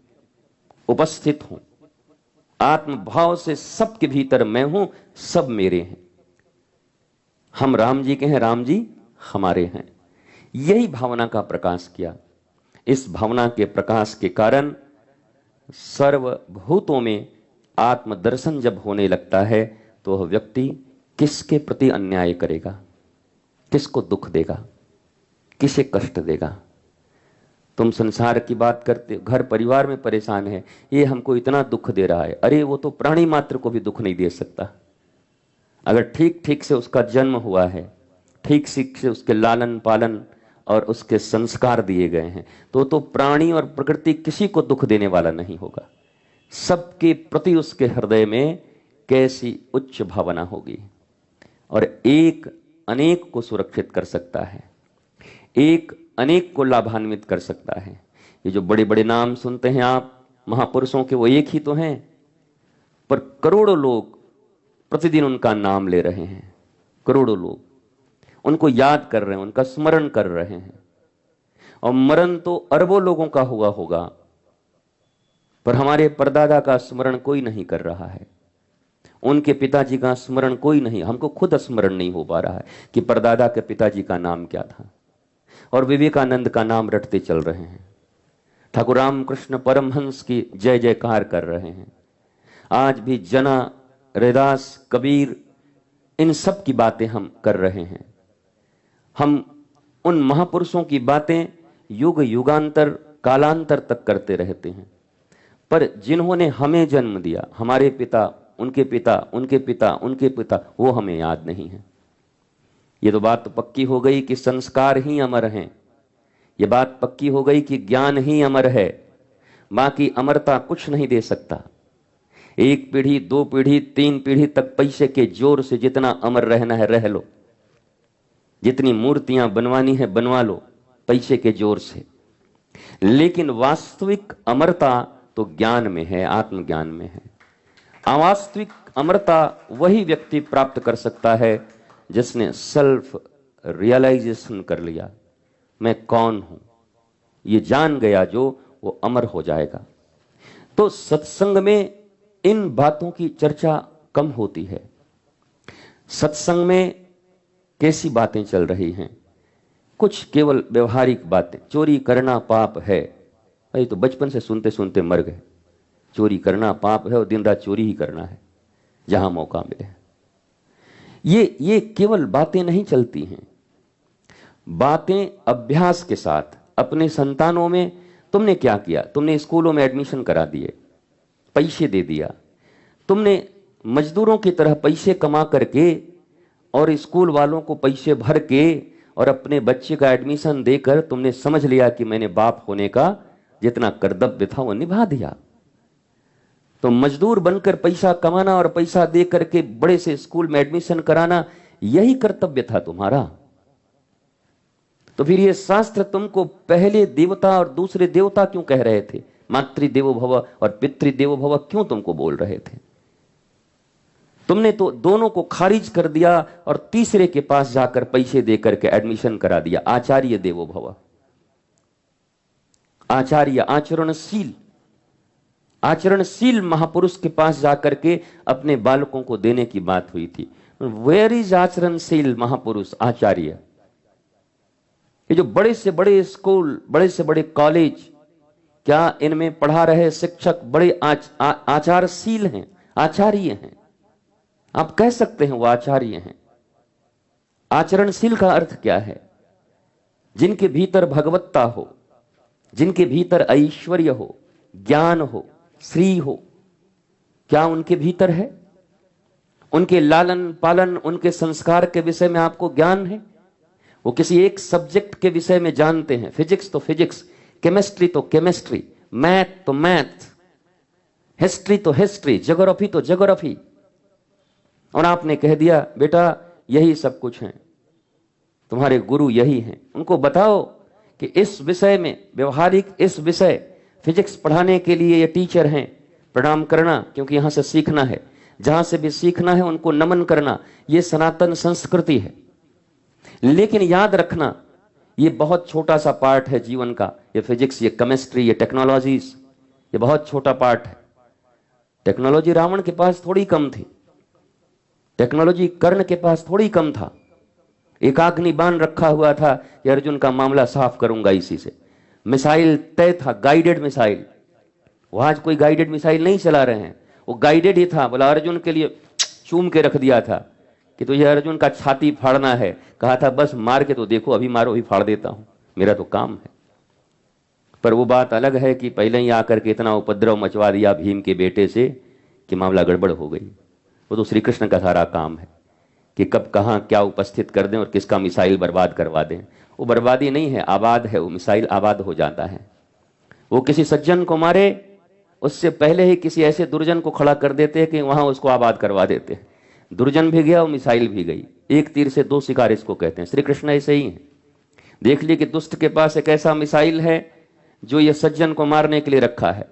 उपस्थित हूं। आत्म भाव से सबके भीतर मैं हूं, सब मेरे हैं। हम राम जी के हैं, राम जी हमारे हैं। यही भावना का प्रकाश किया। इस भावना के प्रकाश के कारण सर्वभूतों में आत्मदर्शन जब होने लगता है तो वह व्यक्ति किसके प्रति अन्याय करेगा, किसको दुख देगा, किसे कष्ट देगा। तुम संसार की बात करते, घर परिवार में परेशान है, ये हमको इतना दुख दे रहा है। अरे वो तो प्राणी मात्र को भी दुख नहीं दे सकता। अगर ठीक ठीक से उसका जन्म हुआ है, ठीक ठीक से उसके लालन पालन और उसके संस्कार दिए गए हैं, तो प्राणी और प्रकृति किसी को दुख देने वाला नहीं होगा। सबके प्रति उसके हृदय में कैसी उच्च भावना होगी। और एक अनेक को सुरक्षित कर सकता है, एक अनेक को लाभान्वित कर सकता है। ये जो बड़े बड़े नाम सुनते हैं आप महापुरुषों के, वो एक ही तो हैं, पर करोड़ों लोग प्रतिदिन उनका नाम ले रहे हैं। करोड़ों लोग उनको याद कर रहे हैं, उनका स्मरण कर रहे हैं। और मरण तो अरबों लोगों का हुआ होगा, पर हमारे परदादा का स्मरण कोई नहीं कर रहा है, उनके पिताजी का स्मरण कोई नहीं। हमको खुद स्मरण नहीं हो पा रहा है कि परदादा के पिताजी का नाम क्या था। और विवेकानंद का नाम रटते चल रहे हैं, ठाकुर रामकृष्ण परमहंस की जय जयकार कर रहे हैं। आज भी जना, रैदास, कबीर, इन सब की बातें हम कर रहे हैं। हम उन महापुरुषों की बातें युग युगांतर कालांतर तक करते रहते हैं, पर जिन्होंने हमें जन्म दिया, हमारे पिता, उनके पिता, उनके पिता, उनके पिता, वो हमें याद नहीं है। ये तो बात तो पक्की हो गई कि संस्कार ही अमर हैं। ये बात पक्की हो गई कि ज्ञान ही अमर है, बाकी अमरता कुछ नहीं दे सकता। एक पीढ़ी, दो पीढ़ी, तीन पीढ़ी तक पैसे के जोर से जितना अमर रहना है रह लो, जितनी मूर्तियां बनवानी है बनवा लो पैसे के जोर से, लेकिन वास्तविक अमरता तो ज्ञान में है, आत्मज्ञान में है। अवास्तविक अमरता वही व्यक्ति प्राप्त कर सकता है जिसने सेल्फ रियलाइजेशन कर लिया, मैं कौन हूं, ये जान गया जो, वो अमर हो जाएगा। तो सत्संग में इन बातों की चर्चा कम होती है। सत्संग में कैसी बातें चल रही हैं? कुछ केवल व्यवहारिक बातें। चोरी करना पाप है, भाई तो बचपन से सुनते सुनते मर गए। चोरी करना पाप है और दिन रात चोरी ही करना है जहां मौका मिले। ये केवल बातें नहीं चलती हैं। बातें अभ्यास के साथ अपने संतानों में। तुमने क्या किया? तुमने स्कूलों में एडमिशन करा दिए, पैसे दे दिया, तुमने मजदूरों की तरह पैसे कमा करके और स्कूल वालों को पैसे भर के और अपने बच्चे का एडमिशन देकर तुमने समझ लिया कि मैंने बाप होने का जितना कर्तव्य था वो निभा दिया। तो मजदूर बनकर पैसा कमाना और पैसा दे करके बड़े से स्कूल में एडमिशन कराना, यही कर्तव्य था तुम्हारा। तो फिर ये शास्त्र तुमको पहले देवता और दूसरे देवता क्यों कह रहे थे? मातृदेवो भव और पितृदेवो भव क्यों तुमको बोल रहे थे? तुमने तो दोनों को खारिज कर दिया और तीसरे के पास जाकर पैसे देकर के एडमिशन करा दिया, आचार्य देवो भव। आचार्य आचरणशील, आचरणशील महापुरुष के पास जाकर के अपने बालकों को देने की बात हुई थी। वेयर इज आचरणशील महापुरुष? आचार्य। ये जो बड़े से बड़े स्कूल, बड़े से बड़े कॉलेज, क्या इनमें पढ़ा रहे शिक्षक बड़े आचारशील हैं, आचार्य हैं? आप कह सकते हैं वो आचार्य हैं। आचरणशील का अर्थ क्या है? जिनके भीतर भगवत्ता हो, जिनके भीतर ऐश्वर्य हो, ज्ञान हो, श्री हो। क्या उनके भीतर है? उनके लालन पालन, उनके संस्कार के विषय में आपको ज्ञान है? वो किसी एक सब्जेक्ट के विषय में जानते हैं, फिजिक्स तो फिजिक्स, केमिस्ट्री तो केमिस्ट्री, मैथ तो मैथ, हिस्ट्री तो हिस्ट्री, ज्योग्राफी तो ज्योग्राफी, और आपने कह दिया बेटा यही सब कुछ है, तुम्हारे गुरु यही हैं। उनको बताओ कि इस विषय में, व्यवहारिक इस विषय फिजिक्स पढ़ाने के लिए ये टीचर हैं, प्रणाम करना, क्योंकि यहां से सीखना है। जहां से भी सीखना है उनको नमन करना, ये सनातन संस्कृति है। लेकिन याद रखना, ये बहुत छोटा सा पार्ट है जीवन का। ये फिजिक्स, ये केमिस्ट्री, ये टेक्नोलॉजीज, ये बहुत छोटा पार्ट है। टेक्नोलॉजी रावण के पास थोड़ी कम थी, टेक्नोलॉजी कर्ण के पास थोड़ी कम था। एकाग्नि बाण रखा हुआ था कि अर्जुन का मामला साफ करूंगा इसी से। मिसाइल तय था, गाइडेड मिसाइल। वो आज कोई गाइडेड मिसाइल नहीं चला रहे हैं, वो गाइडेड ही था। बोला अर्जुन के लिए चूम के रख दिया था कि तो यह अर्जुन का छाती फाड़ना है। कहा था बस मार के तो देखो, अभी मारो, अभी फाड़ देता हूं, मेरा तो काम है। पर वो बात अलग है कि पहले ही आकर के इतना उपद्रव मचवा दिया भीम के बेटे से कि मामला गड़बड़ हो गई। वो तो श्री कृष्ण का सारा काम है कि कब कहां क्या उपस्थित कर दें और किसका मिसाइल बर्बाद करवा दें। वो बर्बादी नहीं है, आबाद है, वो मिसाइल आबाद हो जाता है। वो किसी सज्जन को मारे उससे पहले ही किसी ऐसे दुर्जन को खड़ा कर देते हैं कि वहां उसको आबाद करवा देते हैं। दुर्जन भी गया और मिसाइल भी गई, एक तीर से दो शिकार इसको कहते हैं। श्री कृष्ण ऐसे ही है। देख लिए कि दुष्ट के पास एक ऐसा मिसाइल है जो ये सज्जन को मारने के लिए रखा है,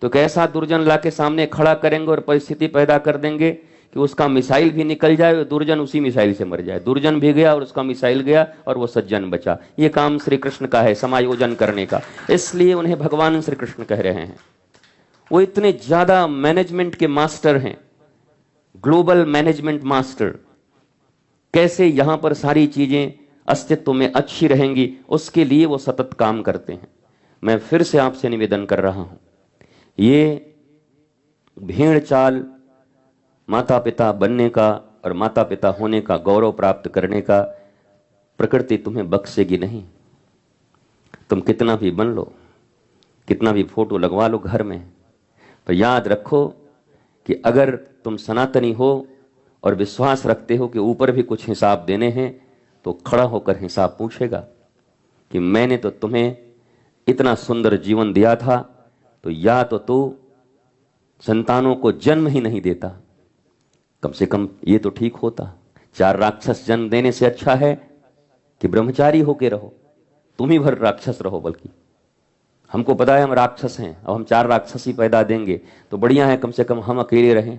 तो कैसा दुर्जन लाके सामने खड़ा करेंगे और परिस्थिति पैदा कर देंगे कि उसका मिसाइल भी निकल जाए और दुर्जन उसी मिसाइल से मर जाए। दुर्जन भी गया और उसका मिसाइल गया और वो सज्जन बचा। ये काम श्री कृष्ण का है, समायोजन करने का। इसलिए उन्हें भगवान श्री कृष्ण कह रहे हैं। वो इतने ज्यादा मैनेजमेंट के मास्टर हैं, ग्लोबल मैनेजमेंट मास्टर। कैसे यहां पर सारी चीजें अस्तित्व में अच्छी रहेंगी, उसके लिए वो सतत काम करते हैं। मैं फिर से आपसे निवेदन कर रहा हूं, ये भेड़ चाल माता पिता बनने का और माता पिता होने का गौरव प्राप्त करने का प्रकृति तुम्हें बख्शेगी नहीं। तुम कितना भी बन लो, कितना भी फोटो लगवा लो घर में, पर याद रखो कि अगर तुम सनातनी हो और विश्वास रखते हो कि ऊपर भी कुछ हिसाब देने हैं, तो खड़ा होकर हिसाब पूछेगा कि मैंने तो तुम्हें इतना सुंदर जीवन दिया था, तो या तो तू संतानों को जन्म ही नहीं देता, कम से कम ये तो ठीक होता। 4 राक्षस जन्म देने से अच्छा है कि ब्रह्मचारी होके रहो, तुम ही भर राक्षस रहो। बल्कि हमको पता है हम राक्षस हैं, अब हम 4 राक्षस ही पैदा देंगे तो बढ़िया है, कम से कम हम अकेले रहें,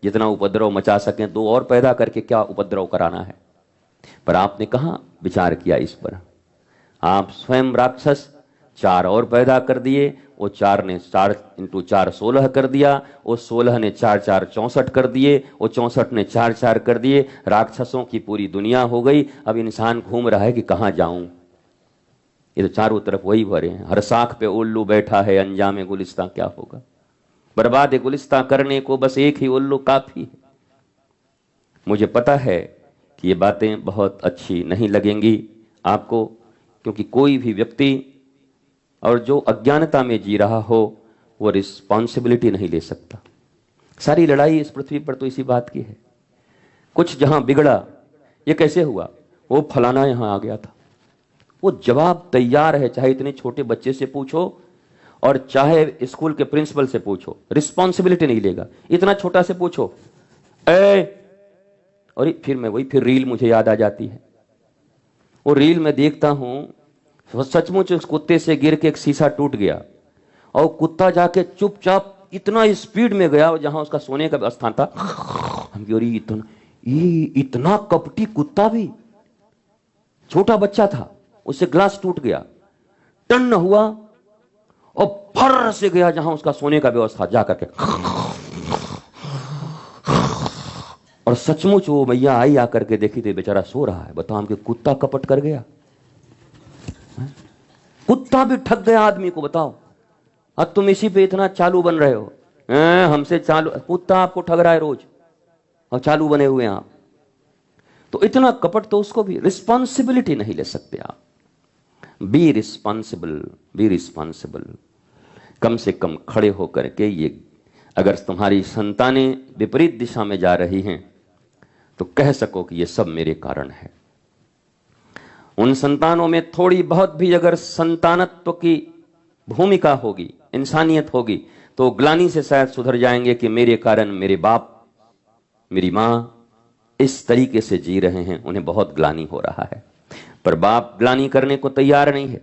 जितना उपद्रव मचा सकें। 2 और पैदा करके क्या उपद्रव कराना है। पर आपने कहां विचार किया इस पर। आप स्वयं राक्षस 4 और पैदा कर दिए। वो 4 ने 4 × 4 16 कर दिया, वो 16 ने 4 × 4 64 कर दिए, वो 64 ने 4 × 4 कर दिए। राक्षसों की पूरी दुनिया हो गई। अब इंसान घूम रहा है कि कहां जाऊं। ये तो चारों तरफ वही भरे हैं। हर साख पे उल्लू बैठा है, अंजाम गुलिस्तां क्या होगा। बर्बाद गुलिस्तां करने को बस एक ही उल्लू काफी है। मुझे पता है कि ये बातें बहुत अच्छी नहीं लगेंगी आपको, क्योंकि कोई भी व्यक्ति और जो अज्ञानता में जी रहा हो वो रिस्पॉन्सिबिलिटी नहीं ले सकता। सारी लड़ाई इस पृथ्वी पर तो इसी बात की है। कुछ जहां बिगड़ा, ये कैसे हुआ, वो फलाना यहां आ गया था, वो जवाब तैयार है। चाहे इतने छोटे बच्चे से पूछो और चाहे स्कूल के प्रिंसिपल से पूछो, रिस्पॉन्सिबिलिटी नहीं लेगा। इतना छोटा से पूछो, और फिर रील मुझे याद आ जाती है। वो रील में देखता हूं सचमुच उस कुत्ते से गिर के एक शीशा टूट गया और कुत्ता जाके चुपचाप इतना स्पीड में गया जहां उसका सोने का स्थान था। हम इतना कपटी कुत्ता भी, छोटा बच्चा था, उससे ग्लास टूट गया, टन हुआ और फर से गया जहां उसका सोने का व्यवस्था जाकर के। और सचमुच वो मैया आई आकर के देखी तो बेचारा सो रहा है। बताओ कि कुत्ता कपट कर गया, कुत्ता भी ठग गया आदमी को। बताओ अब तुम इसी पे इतना चालू बन रहे हो। हमसे चालू, कुत्ता आपको ठग रहा है रोज और चालू बने हुए आप। तो इतना कपट, तो उसको भी रिस्पॉन्सिबिलिटी नहीं ले सकते आप। Be responsible, be responsible. कम से कम खड़े होकर के ये, अगर तुम्हारी संतानें विपरीत दिशा में जा रही हैं तो कह सको कि ये सब मेरे कारण है। उन संतानों में थोड़ी बहुत भी अगर संतानत्व की भूमिका होगी, इंसानियत होगी, तो ग्लानि से शायद सुधर जाएंगे कि मेरे कारण मेरे बाप, मेरी मां इस तरीके से जी रहे हैं, उन्हें बहुत ग्लानि हो रहा है। पर बाप ग्लानि करने को तैयार नहीं है,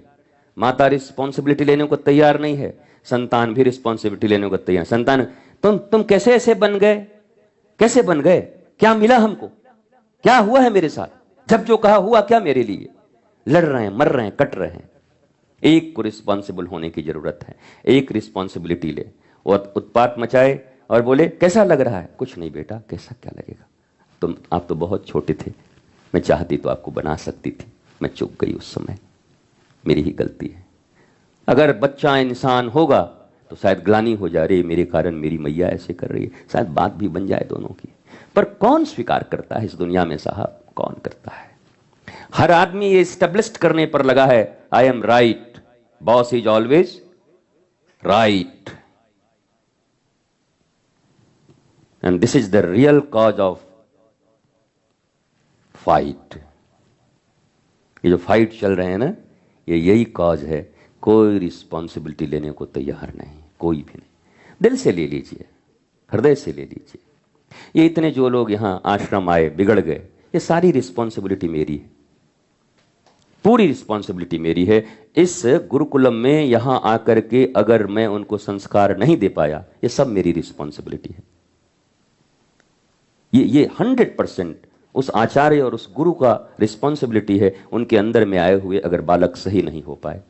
माता रिस्पॉन्सिबिलिटी लेने को तैयार नहीं है, संतान भी रिस्पॉन्सिबिलिटी लेने को तैयार। संतान, तुम कैसे ऐसे बन गए, कैसे बन गए, क्या मिला हमको, क्या हुआ है मेरे साथ, जब जो कहा हुआ क्या मेरे लिए। लड़ रहे हैं, मर रहे हैं, कट रहे हैं। एक को रिस्पॉन्सिबल होने की जरूरत है। एक रिस्पॉन्सिबिलिटी ले। वो उत्पात मचाए और बोले कैसा लग रहा है, कुछ नहीं बेटा, कैसा क्या लगेगा, आप तो बहुत छोटे थे, मैं चाहती तो आपको बना सकती थी, मैं चूक गई उस समय, मेरी ही गलती है। अगर बच्चा इंसान होगा तो शायद ग्लानि हो जा रही, मेरे कारण मेरी मैया ऐसे कर रही है, शायद बात भी बन जाए दोनों की। पर कौन स्वीकार करता है इस दुनिया में साहब, कौन करता है। हर आदमी ये स्टेब्लिश करने पर लगा है, I am right, boss is always right, and this is the real cause of fight. ये जो फाइट चल रहे हैं ना, ये यही कॉज है। कोई रिस्पॉन्सिबिलिटी लेने को तैयार नहीं, कोई भी नहीं। दिल से ले लीजिए, हृदय से ले लीजिए। ये इतने जो लोग यहां आश्रम आए बिगड़ गए, ये सारी रिस्पॉन्सिबिलिटी मेरी है, पूरी रिस्पॉन्सिबिलिटी मेरी है। इस गुरुकुलम में यहां आकर के अगर मैं उनको संस्कार नहीं दे पाया, ये सब मेरी रिस्पॉन्सिबिलिटी है। ये 100% उस आचार्य और उस गुरु का रिस्पॉन्सिबिलिटी है। उनके अंदर में आए हुए अगर बालक सही नहीं हो पाए,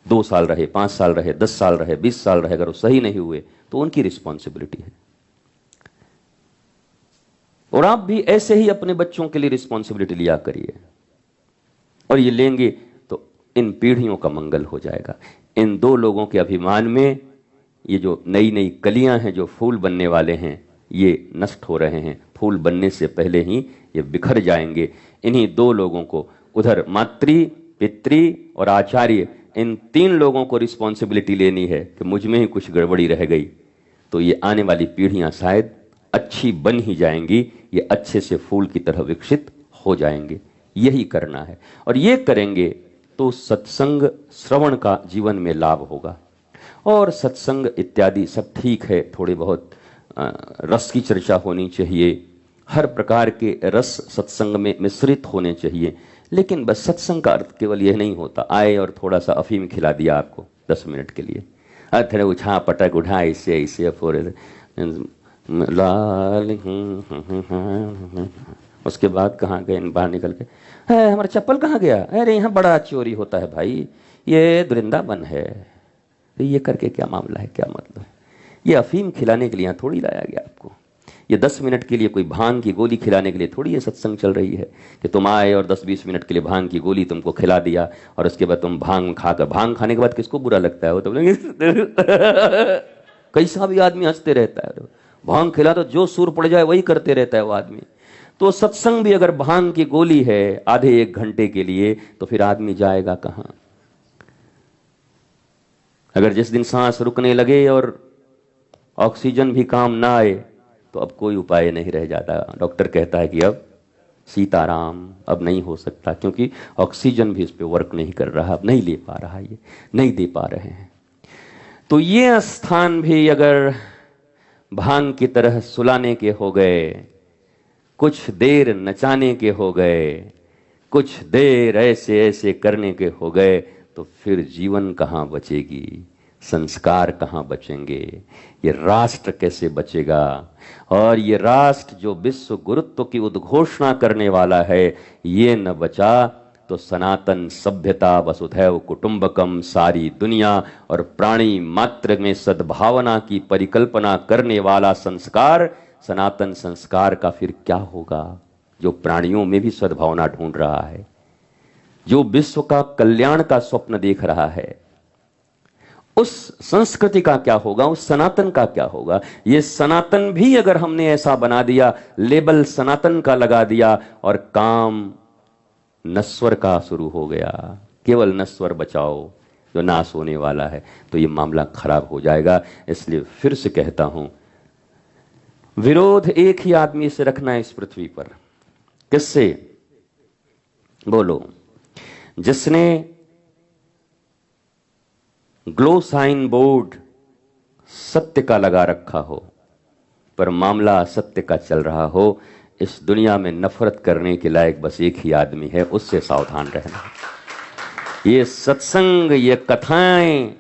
2 साल रहे, 5 साल रहे, 10 साल रहे, 20 साल रहे, अगर वो सही नहीं हुए तो उनकी रिस्पॉन्सिबिलिटी है। और आप भी ऐसे ही अपने बच्चों के लिए रिस्पॉन्सिबिलिटी लिया करिए, और ये लेंगे तो इन पीढ़ियों का मंगल हो जाएगा। इन 2 लोगों के अभिमान में ये जो नई नई कलियां हैं, जो फूल बनने वाले हैं, ये नष्ट हो रहे हैं। फूल बनने से पहले ही ये बिखर जाएंगे। इन्हीं 2 लोगों को, उधर मातृ, पितृ और आचार्य, इन 3 लोगों को रिस्पॉन्सिबिलिटी लेनी है कि मुझ में ही कुछ गड़बड़ी रह गई, तो ये आने वाली पीढ़ियां शायद अच्छी बन ही जाएंगी, ये अच्छे से फूल की तरह विकसित हो जाएंगे। यही करना है, और ये करेंगे तो सत्संग श्रवण का जीवन में लाभ होगा। और सत्संग इत्यादि सब ठीक है, थोड़े बहुत रस की चर्चा होनी चाहिए, हर प्रकार के रस सत्संग में मिश्रित होने चाहिए, लेकिन बस सत्संग का अर्थ केवल यह नहीं होता आए और थोड़ा सा अफीम खिला दिया आपको 10 मिनट के लिए, अरे उछा पटक उठा ऐसे ऐसे लाल, उसके बाद कहाँ गए बाहर निकल के, हमारा चप्पल कहाँ गया, अरे यहाँ बड़ा चोरी होता है भाई, ये वृंदावन है, तो ये करके क्या मामला है, क्या मतलब है। ये अफीम खिलाने के लिए यहाँ थोड़ी लाया गया आपको, ये 10 मिनट के लिए कोई भांग की गोली खिलाने के लिए थोड़ी ये सत्संग चल रही है कि तुम आए और 10-20 मिनट के लिए भांग की गोली तुमको खिला दिया और उसके बाद तुम भांग खाकर, भांग खाने के बाद किसको बुरा लगता है, वो तो कैसा भी आदमी हंसते रहता है, भांग खिला तो जो सुर पड़ जाए वही करते रहता है वो आदमी। तो सत्संग भी अगर भांग की गोली है आधे 1 घंटे के लिए, तो फिर आदमी जाएगा कहां। अगर जिस दिन सांस रुकने लगे और ऑक्सीजन भी काम ना आए तो अब कोई उपाय नहीं रह जाता, डॉक्टर कहता है कि अब सीताराम, अब नहीं हो सकता, क्योंकि ऑक्सीजन भी इस पे वर्क नहीं कर रहा, अब नहीं ले पा रहा, ये नहीं दे पा रहे हैं। तो ये स्थान भी अगर भांग की तरह सुलाने के हो गए, कुछ देर नचाने के हो गए, कुछ देर ऐसे ऐसे करने के हो गए, तो फिर जीवन कहाँ बचेगी, संस्कार कहाँ बचेंगे, ये राष्ट्र कैसे बचेगा। और ये राष्ट्र जो विश्व गुरुत्व की उद्घोषणा करने वाला है, ये न बचा तो सनातन सभ्यता वसुधैव कुटुंबकम, सारी दुनिया और प्राणी मात्र में सद्भावना की परिकल्पना करने वाला संस्कार, सनातन संस्कार का फिर क्या होगा, जो प्राणियों में भी सद्भावना ढूंढ रहा है, जो विश्व का कल्याण का स्वप्न देख रहा है, उस संस्कृति का क्या होगा, उस सनातन का क्या होगा। ये सनातन भी अगर हमने ऐसा बना दिया, लेबल सनातन का लगा दिया और काम नश्वर का शुरू हो गया, केवल नश्वर बचाओ जो नाश होने वाला है, तो ये मामला खराब हो जाएगा। इसलिए फिर से कहता हूं, विरोध एक ही आदमी से रखना है इस पृथ्वी पर। किससे? बोलो। जिसने ग्लो साइन बोर्ड सत्य का लगा रखा हो पर मामला असत्य का चल रहा हो, इस दुनिया में नफरत करने के लायक बस एक ही आदमी है, उससे सावधान रहना। ये सत्संग, ये कथाएं,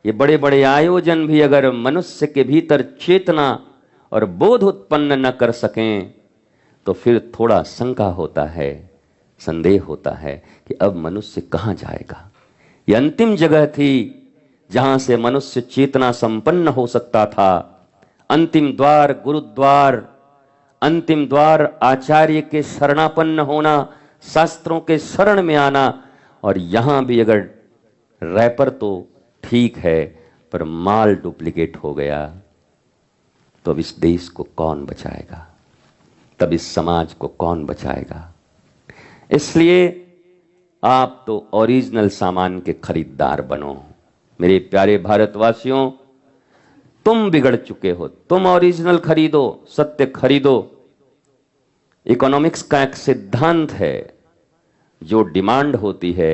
ये बड़े बड़े आयोजन भी अगर मनुष्य के भीतर चेतना और बोध उत्पन्न न कर सकें, तो फिर थोड़ा शंका होता है, संदेह होता है कि अब मनुष्य कहां जाएगा। ये अंतिम जगह थी जहां से मनुष्य चेतना संपन्न हो सकता था। अंतिम द्वार गुरुद्वार, अंतिम द्वार आचार्य के शरणापन्न होना, शास्त्रों के शरण में आना। और यहां भी अगर रैपर तो ठीक है पर माल डुप्लीकेट हो गया, तो अब इस देश को कौन बचाएगा, तब इस समाज को कौन बचाएगा। इसलिए आप तो ओरिजिनल सामान के खरीदार बनो। मेरे प्यारे भारतवासियों, तुम बिगड़ चुके हो, तुम ओरिजिनल खरीदो, सत्य खरीदो। इकोनॉमिक्स का एक सिद्धांत है, जो डिमांड होती है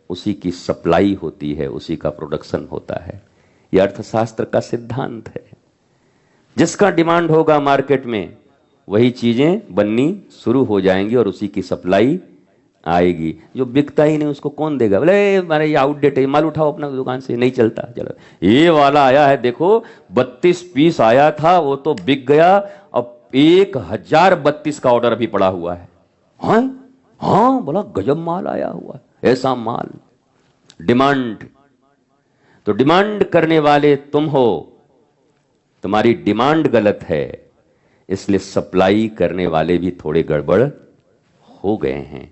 उसी की सप्लाई होती है, उसी का प्रोडक्शन होता है। यह अर्थशास्त्र का सिद्धांत है। जिसका डिमांड होगा मार्केट में, वही चीजें बननी शुरू हो जाएंगी और उसी की सप्लाई आएगी। जो बिकता ही नहीं उसको कौन देगा, बोले मारे ये आउटडेट है, माल उठाओ अपना दुकान से, नहीं चलता। चलो ये वाला आया है, देखो 32 पीस आया था, वो तो बिक गया, अब 1032 का ऑर्डर अभी पड़ा हुआ है। हाँ बोला गजब माल आया हुआ है, ऐसा माल। डिमांड, तो डिमांड करने वाले तुम हो, तुम्हारी डिमांड गलत है, इसलिए सप्लाई करने वाले भी थोड़े गड़बड़ हो गए हैं।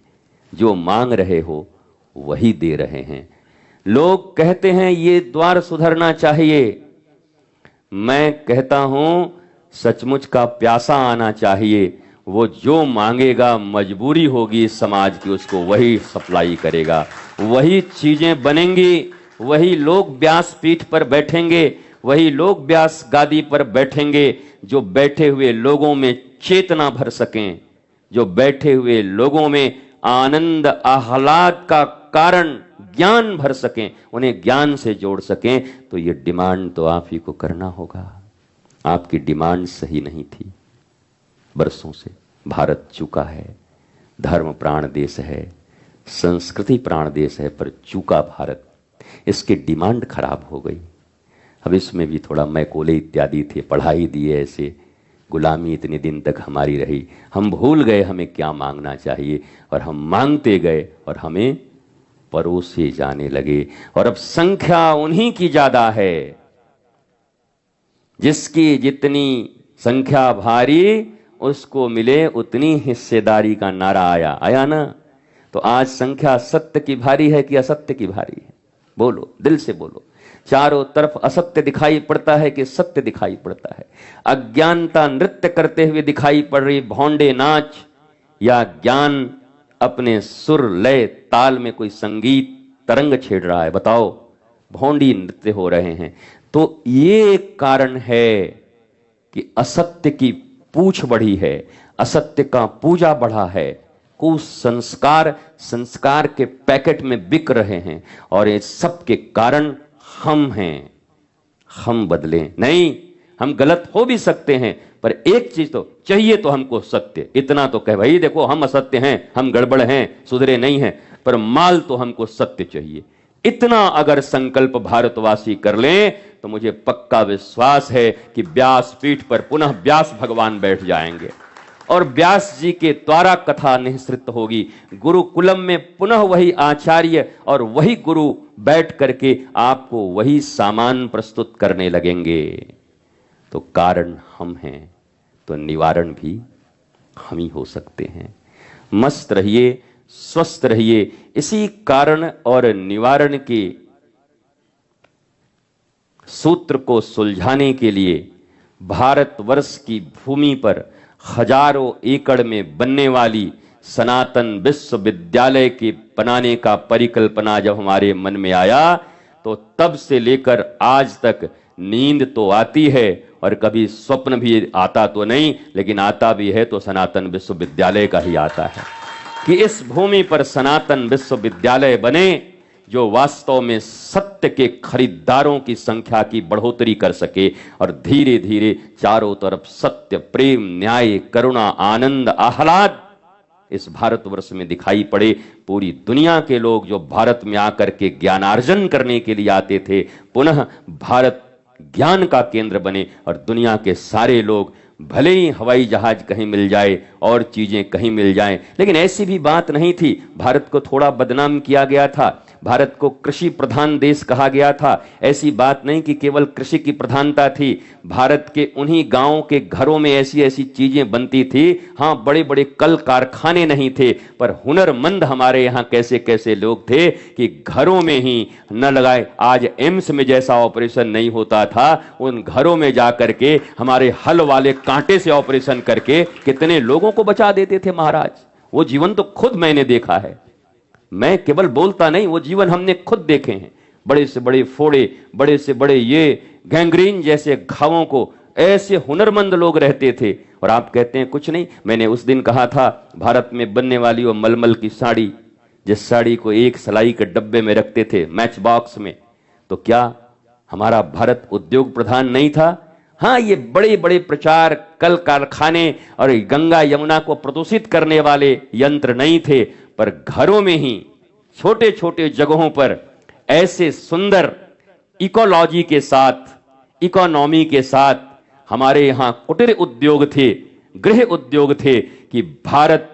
जो मांग रहे हो वही दे रहे हैं। लोग कहते हैं ये द्वार सुधरना चाहिए, मैं कहता हूं सचमुच का प्यासा आना चाहिए। वो जो मांगेगा, मजबूरी होगी इस समाज की, उसको वही सप्लाई करेगा, वही चीजें बनेंगी, वही लोग व्यासपीठ पर बैठेंगे, वही लोग व्यास गादी पर बैठेंगे जो बैठे हुए लोगों में चेतना भर सकें, जो बैठे हुए लोगों में आनंद आह्लाद का कारण ज्ञान भर सकें, उन्हें ज्ञान से जोड़ सकें। तो ये डिमांड तो आप ही को करना होगा। आपकी डिमांड सही नहीं थी। बरसों से भारत चूका है, धर्म प्राण देश है, संस्कृति प्राण देश है, पर चूका भारत, इसकी डिमांड खराब हो गई। अब इसमें भी थोड़ा मैकोले इत्यादि थे, पढ़ाई दिए ऐसे, गुलामी इतने दिन तक हमारी रही, हम भूल गए हमें क्या मांगना चाहिए, और हम मांगते गए और हमें परोसे जाने लगे। और अब संख्या उन्हीं की ज्यादा है, जिसकी जितनी संख्या भारी उसको मिले उतनी हिस्सेदारी का नारा आया ना। तो आज संख्या सत्य की भारी है कि असत्य की भारी है? बोलो, दिल से बोलो। चारों तरफ असत्य दिखाई पड़ता है कि सत्य दिखाई पड़ता है? अज्ञानता नृत्य करते हुए दिखाई पड़ रही भौंडे नाच, या ज्ञान अपने सुर लय ताल में कोई संगीत तरंग छेड़ रहा है? बताओ, भौंडी नृत्य हो रहे हैं। तो ये एक कारण है कि असत्य की पूछ बढ़ी है, असत्य का पूजा बढ़ा है, कुसंस्कार संस्कार के पैकेट में बिक रहे हैं, और ये सब के कारण हम हैं। हम बदलें नहीं, हम गलत हो भी सकते हैं, पर एक चीज तो चाहिए, तो हमको सत्य। इतना तो कह भाई, देखो हम असत्य हैं, हम गड़बड़ हैं, सुधरे नहीं हैं, पर माल तो हमको सत्य चाहिए। इतना अगर संकल्प भारतवासी कर लें तो मुझे पक्का विश्वास है कि व्यासपीठ पर पुनः व्यास भगवान बैठ जाएंगे, और व्यास जी के द्वारा कथा निःसृत होगी। गुरुकुलम में पुनः वही आचार्य और वही गुरु बैठ करके आपको वही सामान प्रस्तुत करने लगेंगे। तो कारण हम हैं, तो निवारण भी हम ही हो सकते हैं। मस्त रहिए, स्वस्थ रहिए। इसी कारण और निवारण के सूत्र को सुलझाने के लिए भारतवर्ष की भूमि पर हजारों एकड़ में बनने वाली सनातन विश्वविद्यालय के बनाने का परिकल्पना जब हमारे मन में आया, तो तब से लेकर आज तक नींद तो आती है, और कभी स्वप्न भी आता तो नहीं, लेकिन आता भी है तो सनातन विश्वविद्यालय का ही आता है, कि इस भूमि पर सनातन विश्वविद्यालय बने, जो वास्तव में सत्य के खरीदारों की संख्या की बढ़ोतरी कर सके, और धीरे धीरे चारों तरफ सत्य, प्रेम, न्याय, करुणा, आनंद, आह्लाद इस भारतवर्ष में दिखाई पड़े। पूरी दुनिया के लोग जो भारत में आकर के ज्ञानार्जन करने के लिए आते थे, पुनः भारत ज्ञान का केंद्र बने, और दुनिया के सारे लोग, भले ही हवाई जहाज कहीं मिल जाए और चीजें कहीं मिल जाएं, लेकिन ऐसी भी बात नहीं थी। भारत को थोड़ा बदनाम किया गया था, भारत को कृषि प्रधान देश कहा गया था। ऐसी बात नहीं कि केवल कृषि की प्रधानता थी, भारत के उन्हीं गांवों के घरों में ऐसी ऐसी चीजें बनती थी। हाँ, बड़े बड़े कल कारखाने नहीं थे, पर हुनरमंद हमारे यहाँ कैसे कैसे लोग थे कि घरों में ही न लगाए। आज एम्स में जैसा ऑपरेशन नहीं होता था, उन घरों में जाकर के हमारे हल वाले कांटे से ऑपरेशन करके कितने लोगों को बचा देते थे महाराज। वो जीवन तो खुद मैंने देखा है, मैं केवल बोलता नहीं, वो जीवन हमने खुद देखे हैं। बड़े से बड़े फोड़े, बड़े से बड़े ये गैंग्रीन जैसे घावों को ऐसे हुनरमंद लोग रहते थे, और आप कहते हैं कुछ नहीं। मैंने उस दिन कहा था, भारत में बनने वाली वो मलमल की साड़ी, जिस साड़ी को एक सिलाई के डब्बे में रखते थे, मैच बॉक्स में, तो क्या हमारा भारत उद्योग प्रधान नहीं था? हाँ, ये बड़े बड़े प्रचार, कल कारखाने और गंगा यमुना को प्रदूषित करने वाले यंत्र नहीं थे, पर घरों में ही छोटे छोटे जगहों पर ऐसे सुंदर इकोलॉजी के साथ, इकोनॉमी के साथ हमारे यहां कुटीर उद्योग थे, गृह उद्योग थे, कि भारत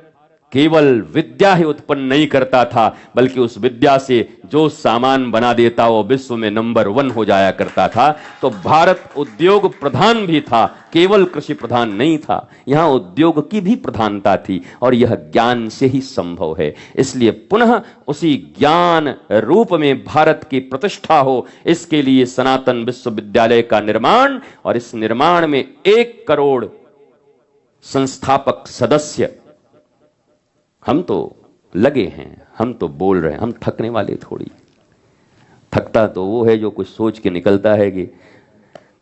केवल विद्या ही उत्पन्न नहीं करता था, बल्कि उस विद्या से जो सामान बना देता वो विश्व में नंबर 1 हो जाया करता था। तो भारत उद्योग प्रधान भी था, केवल कृषि प्रधान नहीं था। यहां उद्योग की भी प्रधानता थी, और यह ज्ञान से ही संभव है। इसलिए पुनः उसी ज्ञान रूप में भारत की प्रतिष्ठा हो, इसके लिए सनातन विश्वविद्यालय का निर्माण, और इस निर्माण में 1 करोड़ संस्थापक सदस्य हम तो लगे हैं, हम तो बोल रहे हैं, हम थकने वाले थोड़ी। थकता तो वो है जो कुछ सोच के निकलता है कि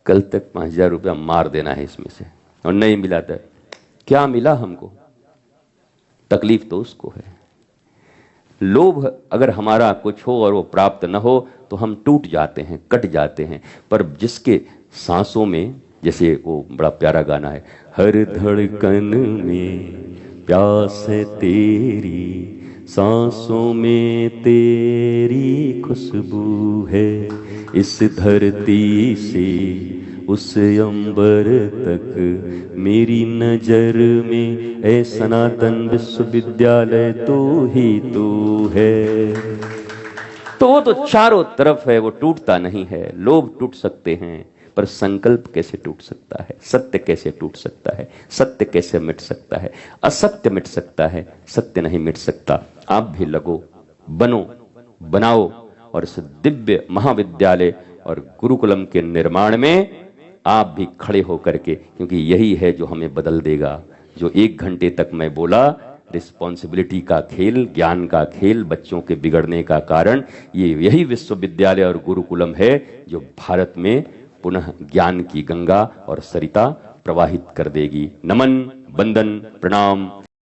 कल तक 5,000 रुपया मार देना है इसमें से, और नहीं मिला तो क्या मिला हमको, तकलीफ तो उसको है। लोभ अगर हमारा कुछ हो और वो प्राप्त न हो तो हम टूट जाते हैं, कट जाते हैं। पर जिसके सांसों में, जैसे वो बड़ा प्यारा गाना है, हर धड़कन में प्यास है तेरी, सांसों में तेरी खुशबू है, इस धरती से उस अंबर तक मेरी नजर में ए सनातन विश्वविद्यालय तो ही तो है। तो वो तो चारों तरफ है, वो टूटता नहीं है। लोभ टूट सकते हैं पर संकल्प कैसे टूट सकता है, सत्य कैसे टूट सकता है, सत्य कैसे मिट सकता है। असत्य मिट सकता है, सत्य नहीं मिट सकता। आप भी लगो, बनो, बनाओ और इस दिव्य महाविद्यालय और गुरुकुलम के निर्माण में आप भी खड़े होकर के, क्योंकि यही है जो हमें बदल देगा। जो 1 घंटे तक मैं बोला, रिस्पॉन्सिबिलिटी का खेल, ज्ञान का खेल, बच्चों के बिगड़ने का कारण, ये यही विश्वविद्यालय और गुरुकुलम है जो भारत में पुनः ज्ञान की गंगा और सरिता प्रवाहित कर देगी। नमन, वंदन, प्रणाम।